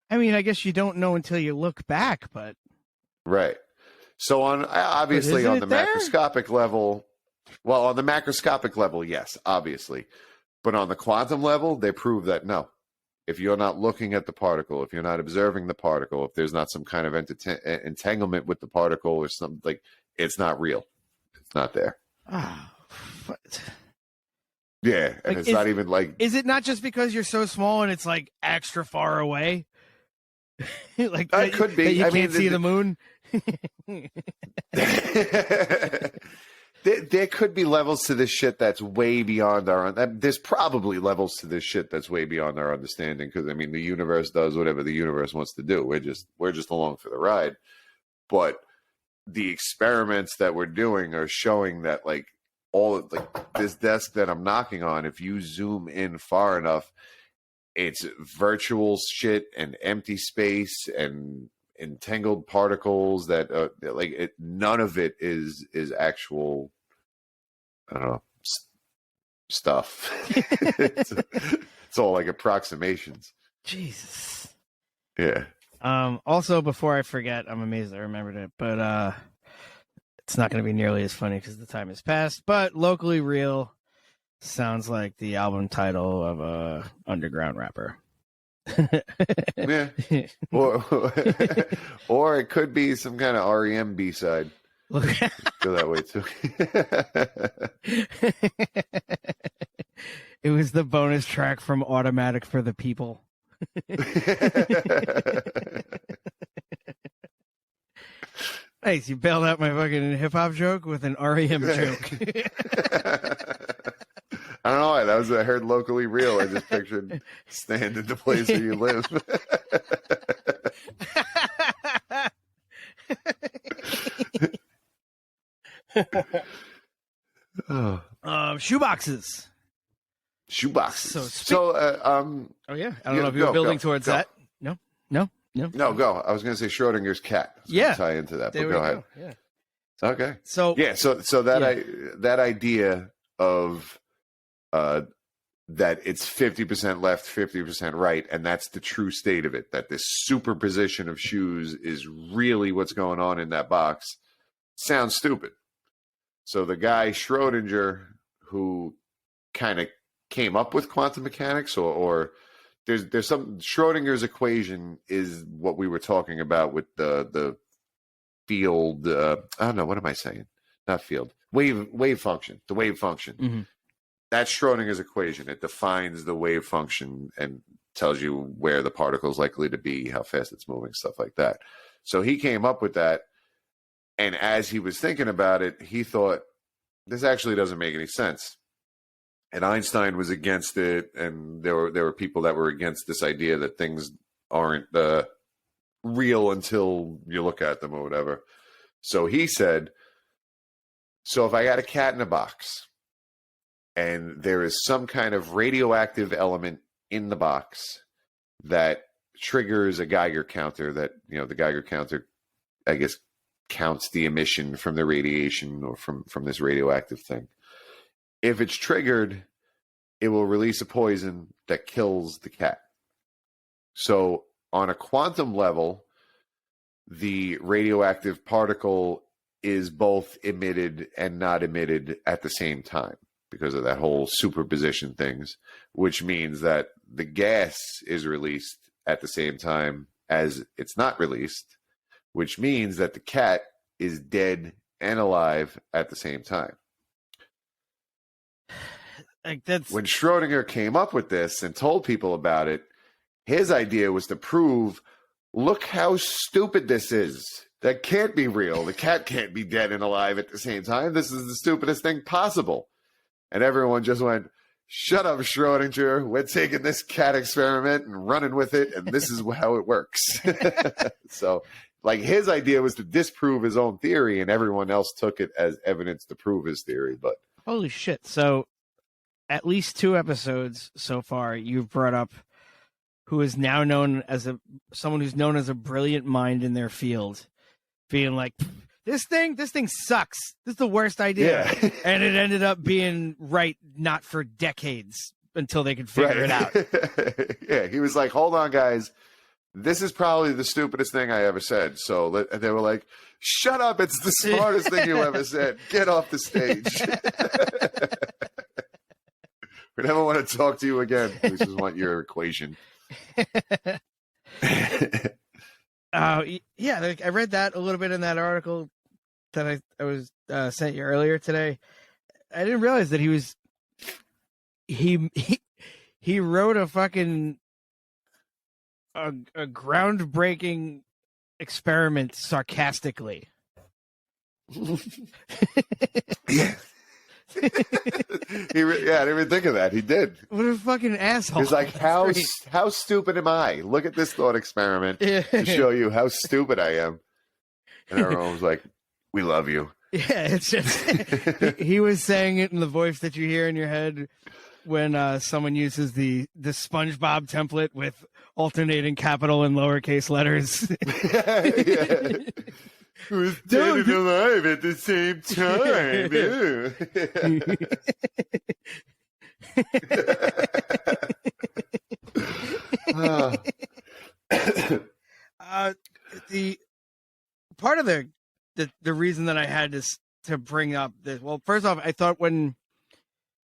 I mean, I guess you don't know until you look back, but right. So obviously on the macroscopic level, on the macroscopic level, yes, obviously. But on the quantum level, they prove that no. If you're not looking at the particle, if you're not observing the particle, if there's not some kind of entanglement with the particle or something, like it's not real. It's not there. Oh, yeah, and it's not even like. Is it not just because you're so small and it's like extra far away? Like that could be. You can't see the moon. There could be levels to this shit that's way beyond our. There's probably levels to this shit that's way beyond our understanding. Because I mean, the universe does whatever the universe wants to do. We're just along for the ride. But the experiments that we're doing are showing that like this desk that I'm knocking on, if you zoom in far enough, it's virtual shit and empty space and entangled particles that none of it is actual, I don't know, stuff. It's all like approximations. Jesus. Yeah. Also, before I forget, I'm amazed I remembered it, but it's not going to be nearly as funny because the time has passed. But locally real sounds like the album title of a underground rapper. Yeah. Or it could be some kind of REM B-side. Go that way too. It was the bonus track from Automatic for the People. Nice, you bailed out my fucking hip hop joke with an REM joke. I don't know why. That was I heard locally real. I just pictured staying in the place where you live. Shoeboxes. Shoeboxes. Oh yeah. I don't know if you were building towards that. No. No, go. I was going to say Schrodinger's cat. Yeah. Tie into that, there but go ahead. Yeah. Okay. So that idea of that it's 50% left, 50% right, and that's the true state of it, that this superposition of shoes is really what's going on in that box, sounds stupid. So the guy Schrodinger, who kind of came up with quantum mechanics, or there's some Schrodinger's equation is what we were talking about with the field. I don't know, what am I saying? Not field. Wave function. The wave function. Mm-hmm. That's Schrodinger's equation. It defines the wave function, and tells you where the particle is likely to be, how fast it's moving, stuff like that. So he came up with that. And as he was thinking about it, he thought, this actually doesn't make any sense. And Einstein was against it. And there were people that were against this idea that things aren't real until you look at them or whatever. So he said, so if I got a cat in a box and there is some kind of radioactive element in the box that triggers a Geiger counter, that, the Geiger counter, I guess, counts the emission from the radiation or from this radioactive thing. If it's triggered, it will release a poison that kills the cat. So on a quantum level, the radioactive particle is both emitted and not emitted at the same time because of that whole superposition things, which means that the gas is released at the same time as it's not released, which means that the cat is dead and alive at the same time. Like that's when Schrodinger came up with this and told people about it, his idea was to prove, look how stupid this is. That can't be real. The cat can't be dead and alive at the same time. This is the stupidest thing possible. And everyone just went, shut up, Schrodinger. We're taking this cat experiment and running with it, and this is how it works. So, like, his idea was to disprove his own theory, and everyone else took it as evidence to prove his theory. But holy shit. So, at least 2 episodes so far, you've brought up who is now known as someone who's known as a brilliant mind in their field, being like, this thing sucks. This is the worst idea. Yeah. And it ended up being right, not for decades until they could figure it out. Yeah, he was like, hold on, guys. This is probably the stupidest thing I ever said. So they were like, shut up. It's the smartest thing you ever said. Get off the stage. We never want to talk to you again. We just want your equation. Yeah, I read that a little bit in that article that I was sent you earlier today. I didn't realize that he wrote a fucking a groundbreaking experiment sarcastically. Yeah. I didn't even think of that. He did. What a fucking asshole. He's like, how stupid am I? Look at this thought experiment to show you how stupid I am. And everyone was like, we love you. Yeah, it's just he was saying it in the voice that you hear in your head when someone uses the SpongeBob template with alternating capital and lowercase letters. Yeah. Who's dead and alive at the same time? The part of the reason that I had to bring up this, well, first off, I thought when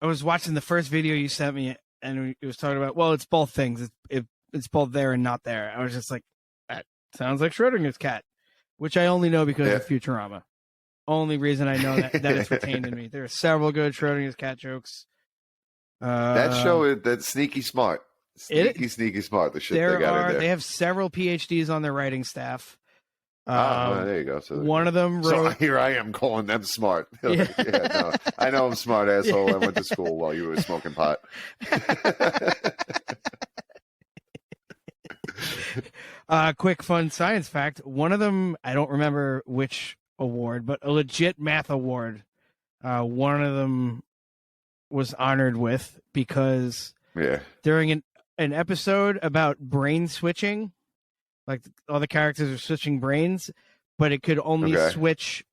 I was watching the first video you sent me and it was talking about, well, it's both things. It's both there and not there. I was just like, that sounds like Schrodinger's cat. Which I only know because of Futurama. Only reason I know that it's retained in me. There are several good Schrodinger's cat jokes. That show, that's sneaky smart. Sneaky smart, the shit they got in there. They have several PhDs on their writing staff. There you go. So one of them wrote... So here I am calling them smart. Yeah. No, I know I'm smart, asshole. I went to school while you were smoking pot. Quick fun science fact. One of them, I don't remember which award, but a legit math award. One of them was honored with because during an episode about brain switching, like all the characters are switching brains, but it could only switch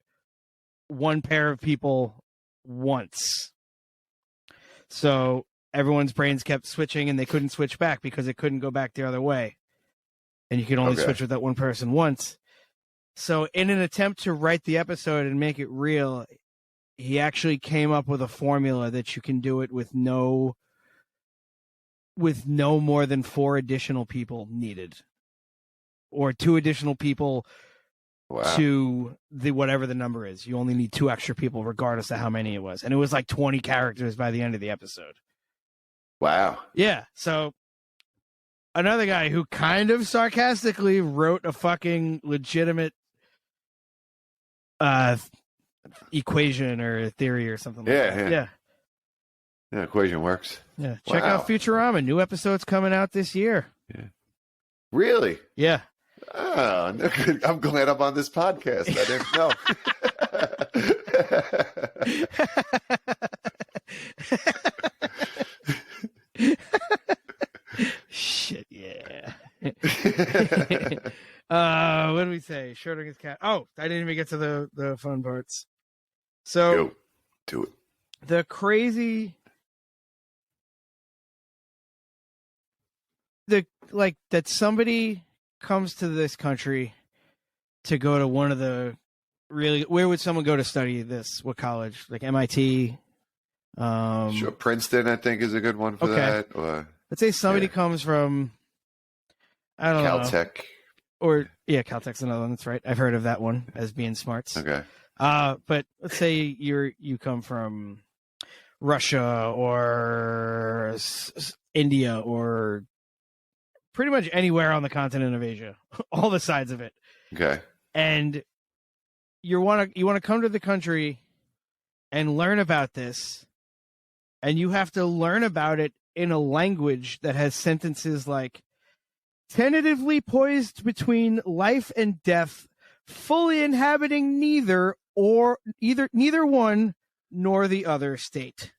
one pair of people once. So everyone's brains kept switching and they couldn't switch back because it couldn't go back the other way. And you can only switch with that one person once. So in an attempt to write the episode and make it real, he actually came up with a formula that you can do it with no more than 4 additional people needed. Or 2 additional people to the whatever the number is. You only need 2 extra people regardless of how many it was. And it was like 20 characters by the end of the episode. Wow. Yeah. So another guy who kind of sarcastically wrote a fucking legitimate equation or theory or something like that. Yeah. Yeah, equation works. Yeah. Check out Futurama. New episodes coming out this year. Yeah. Really? Yeah. Oh, I'm glad I'm on this podcast. I didn't know. Shit, yeah. What did we say? Schrodinger's cat. Oh, I didn't even get to the fun parts. So Go to it. The crazy that somebody comes to this country to go to one of the really, where would someone go to study this? What college? Like MIT? Sure, Princeton, I think, is a good one for that. Or, let's say somebody comes from, I don't know. Caltech. Or, yeah, Caltech's another one. That's right. I've heard of that one as being smarts. Okay. But let's say you come from Russia or India or pretty much anywhere on the continent of Asia, all the sides of it. Okay. And you want to come to the country and learn about this, and you have to learn about it in a language that has sentences like tentatively poised between life and death, fully inhabiting neither one nor the other state.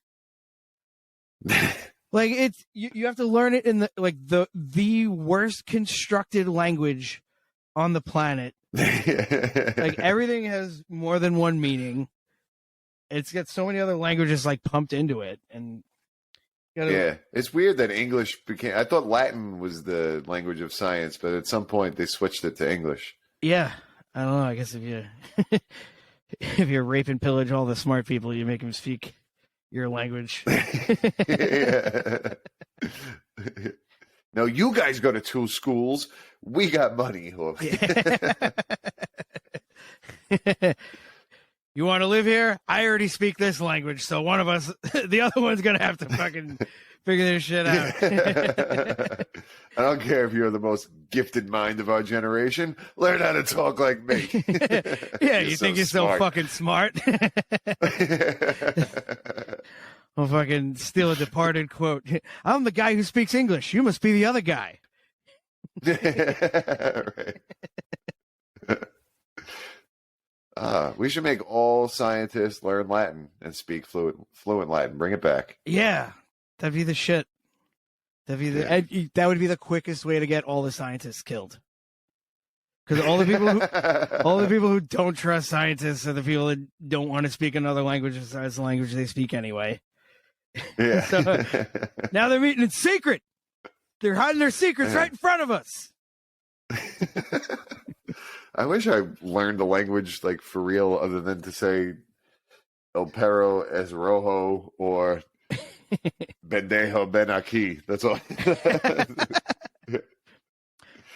Like it's you have to learn it in the worst constructed language on the planet. Like everything has more than one meaning. It's got so many other languages like pumped into it, and yeah, it's weird that English became. I thought Latin was the language of science, but at some point they switched it to English. Yeah, I don't know. I guess if you if you rape and pillage all the smart people, you make them speak your language. No, you guys go to 2 schools. We got money. You want to live here? I already speak this language, so one of us, the other one's gonna have to fucking figure this shit out. I don't care if you're the most gifted mind of our generation. Learn how to talk like me. Yeah, you think you're so fucking smart? I'll fucking steal a Departed quote. I'm the guy who speaks English. You must be the other guy. Right. We should make all scientists learn Latin and speak fluent Latin. Bring it back. Yeah, that'd be the shit. That would be the quickest way to get all the scientists killed. Because all the people who don't trust scientists are the people that don't want to speak another language besides the language they speak anyway. Yeah. So now they're meeting in secret. They're hiding their secrets right in front of us. I wish I learned the language like for real, other than to say El Perro es rojo or Bendejo ben aquí. That's all.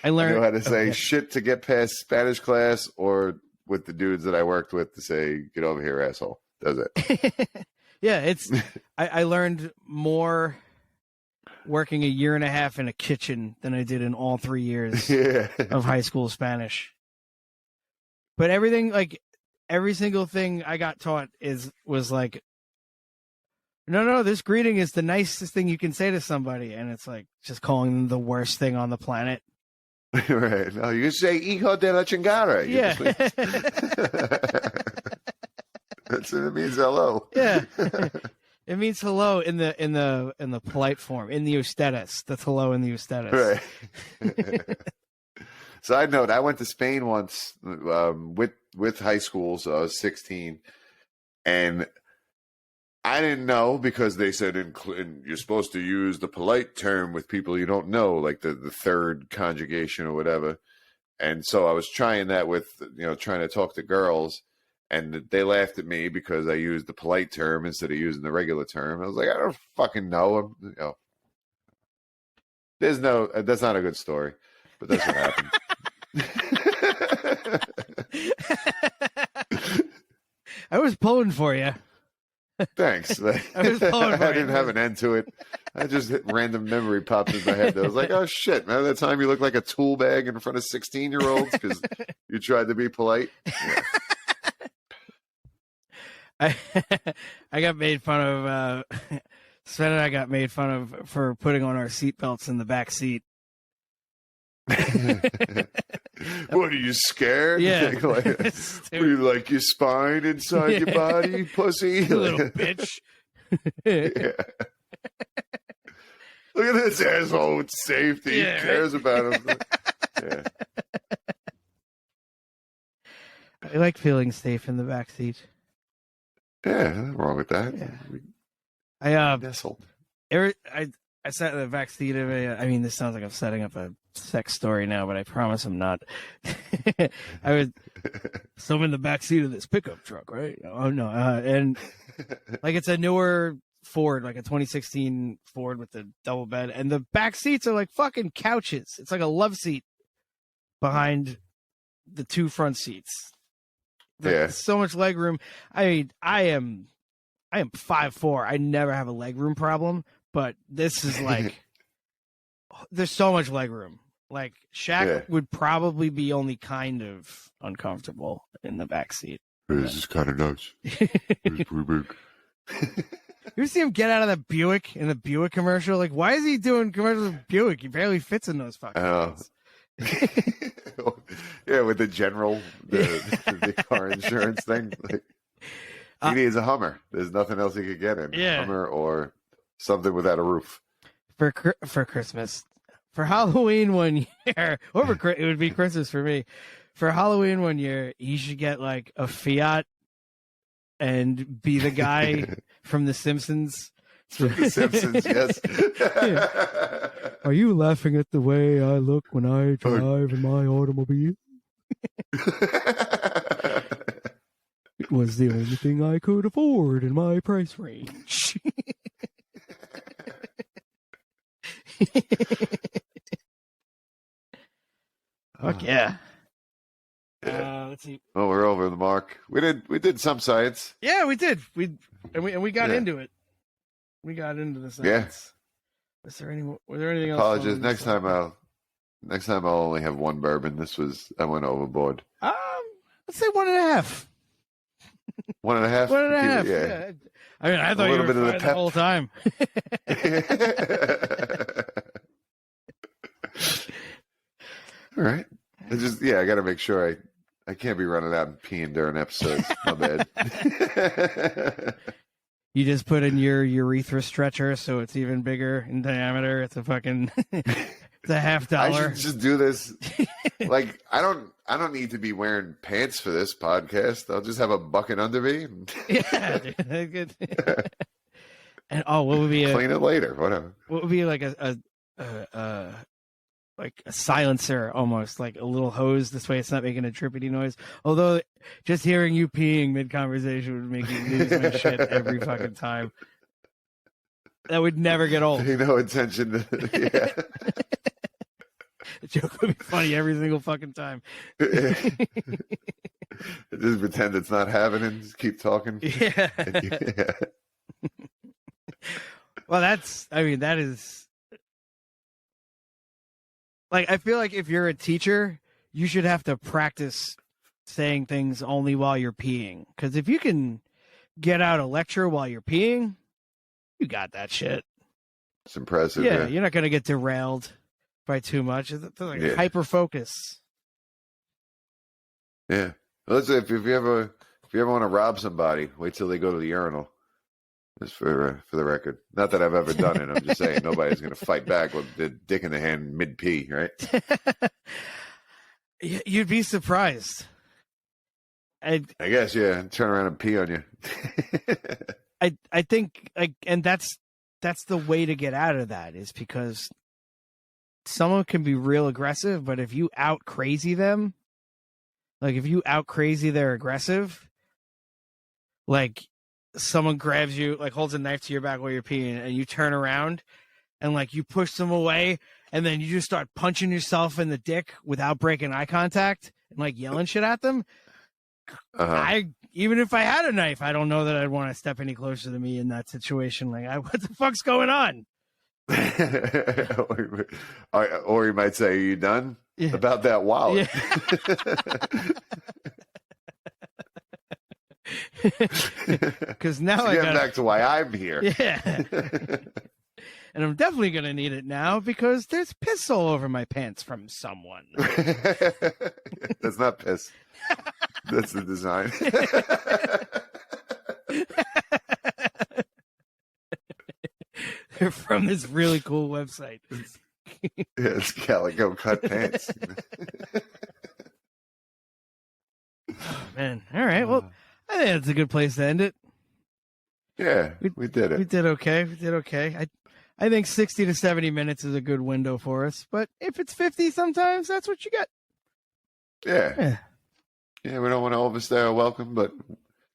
I know how to say shit to get past Spanish class, or with the dudes that I worked with to say, get over here, asshole. Does it? Yeah, I learned more working a year and a half in a kitchen than I did in all 3 years of high school Spanish. But everything, like every single thing I got taught was like, no, this greeting is the nicest thing you can say to somebody, and it's like just calling them the worst thing on the planet. Right. No, you say hijo de la chingada. Yeah. That's what it means. Hello. Yeah. It means hello in the polite form, in the ustedes. That's hello in the ustedes. Right. Side note: I went to Spain once with high school, so I was 16, and I didn't know because they said you're supposed to use the polite term with people you don't know, like the third conjugation or whatever. And so I was trying that with trying to talk to girls. And they laughed at me because I used the polite term instead of using the regular term. I was like, I don't fucking know. That's not a good story, but that's what happened. I was pulling for you. Thanks. I was pulling for I didn't have an end to it. I just random memory popped in my head. I was like, oh shit, remember that time you looked like a tool bag in front of 16-year-olds because you tried to be polite? Yeah. I got made fun of. Sven and I got made fun of for putting on our seatbelts in the back seat. What are you scared? Yeah. What do you like your spine inside your body, pussy? You little bitch. Yeah. Look at this asshole with safety. Yeah, Who cares about him? Yeah. I like feeling safe in the back seat. Yeah, nothing wrong with that. Yeah. Nestled. I sat in the back seat of a. I mean, this sounds like I'm setting up a sex story now, but I promise I'm not. So I'm in the back seat of this pickup truck, right? Oh no, and like it's a newer Ford, like a 2016 Ford with the double bed, and the back seats are like fucking couches. It's like a love seat behind the two front seats. There's so much leg room. I mean, I am 5'4". I never have a leg room problem, but this is like there's so much leg room. Like Shaq would probably be only kind of uncomfortable in the back seat. This is kind of nuts. It's pretty big. You see him get out of the Buick in the Buick commercial? Like, why is he doing commercials with Buick? He barely fits in those fucking things. Yeah, with the the car insurance thing. Like, he needs a Hummer. There's nothing else he could get in. Yeah. Hummer or something without a roof. For Christmas. For Halloween one year, it would be Christmas for me. For Halloween one year, you should get like a Fiat and be the guy from The Simpsons. From The Simpsons, yes. Yeah. Are you laughing at the way I look when I drive in my automobile? It was the only thing I could afford in my price range. Fuck yeah. Let's see. Oh, we're over the mark. We did some science. Yeah, we did. We got into it. We got into the science. Yeah. Was there anything else? Apologies. Next time I'll only have one bourbon. I went overboard. Let's say 1.5. 1.5? 1.5. Yeah. I mean, I thought you were fine the whole time. All right. I got to make sure I can't be running out and peeing during episodes. My bad. You just put in your urethra stretcher, so it's even bigger in diameter. It's a fucking, it's $50. I should just do this. Like, I don't need to be wearing pants for this podcast. I'll just have a bucket under me. Yeah, dude, good. And what would be clean it later? Whatever. What would be like a silencer, almost like a little hose? This way, it's not making a trippity noise. Although, just hearing you peeing mid conversation would make me lose my shit every fucking time. That would never get old. Pay no attention to. Yeah. The joke would be funny every single fucking time. Just pretend it's not happening. Just keep talking. Yeah. Yeah. Well, that is. Like, I feel like if you're a teacher, you should have to practice saying things only while you're peeing. Because if you can get out a lecture while you're peeing, you got that shit. It's impressive. Yeah, you're not going to get derailed by too much. It's like hyper focus. Yeah. Listen, if you ever want to rob somebody, wait till they go to the urinal. Just for the record. Not that I've ever done it. I'm just saying nobody's going to fight back with the dick in the hand mid-pee, right? You'd be surprised. I guess, yeah. Turn around and pee on you. I think, and that's the way to get out of that, is because someone can be real aggressive, but if you out crazy them, like if you out crazy their aggressive, like someone grabs you, like holds a knife to your back while you're peeing, and you turn around and like you push them away, and then you just start punching yourself in the dick without breaking eye contact and like yelling shit at them. Even if I had a knife, I don't know that I'd want to step any closer to me in that situation. Like, what the fuck's going on? or he might say, "Are you done about that wallet?" Because now so I got back to why I'm here. Yeah. And I'm definitely going to need it now because there's piss all over my pants from someone. That's not piss. That's the design. They're from this really cool website. Yeah, it's calico cut pants. Oh, man. All right. Well, I think that's a good place to end it. Yeah, we did it. We did okay. We did okay. I think 60 to 70 minutes is a good window for us. But if it's 50 sometimes, that's what you get. Yeah. Yeah, we don't want to overstay our welcome, but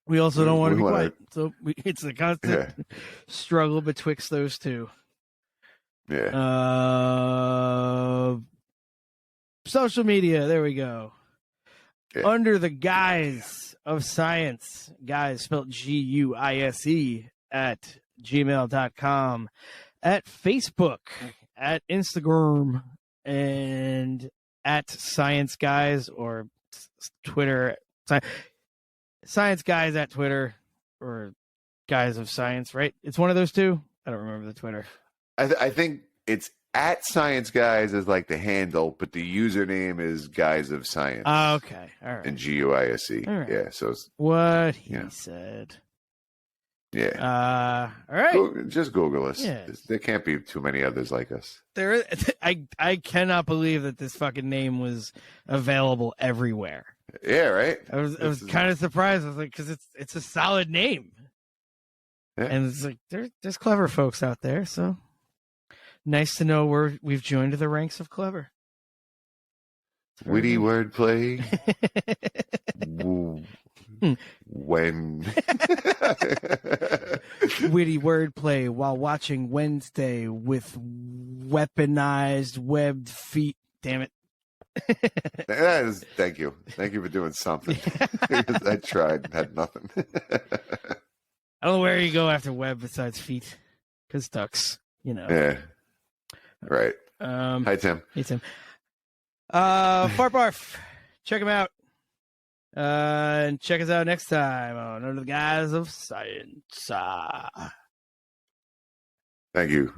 we also don't want to be wanna... quiet. So it's a constant struggle betwixt those two. Yeah. Social media. There we go. Yeah. Under the guise of science, guys spelled Guise at gmail.com, at Facebook, at Instagram, and at Science Guys or Twitter. Science Guys at Twitter or Guys of Science, right? It's one of those two. I don't remember the Twitter. I think it's at Science Guys is like the handle, but the username is Guys of Science. Okay. All right. And Guise. Right. Yeah. So it's, what he said. Yeah. All right. Just Google us. Yeah. There can't be too many others like us. I cannot believe that this fucking name was available everywhere. Yeah. Right. I was kind of surprised. I was like, because it's a solid name. Yeah. And it's like there's clever folks out there, so nice to know we've joined the ranks of clever. Witty wordplay. When witty wordplay while watching Wednesday with weaponized webbed feet. Damn it. Thank you for doing something. I tried, had nothing. I don't know where you go after web besides feet, because ducks, you know. Yeah. Right. Hi, Tim. Hey, Tim. FartBarf. Check him out. And check us out next time on Under the Guise of Science. Thank you.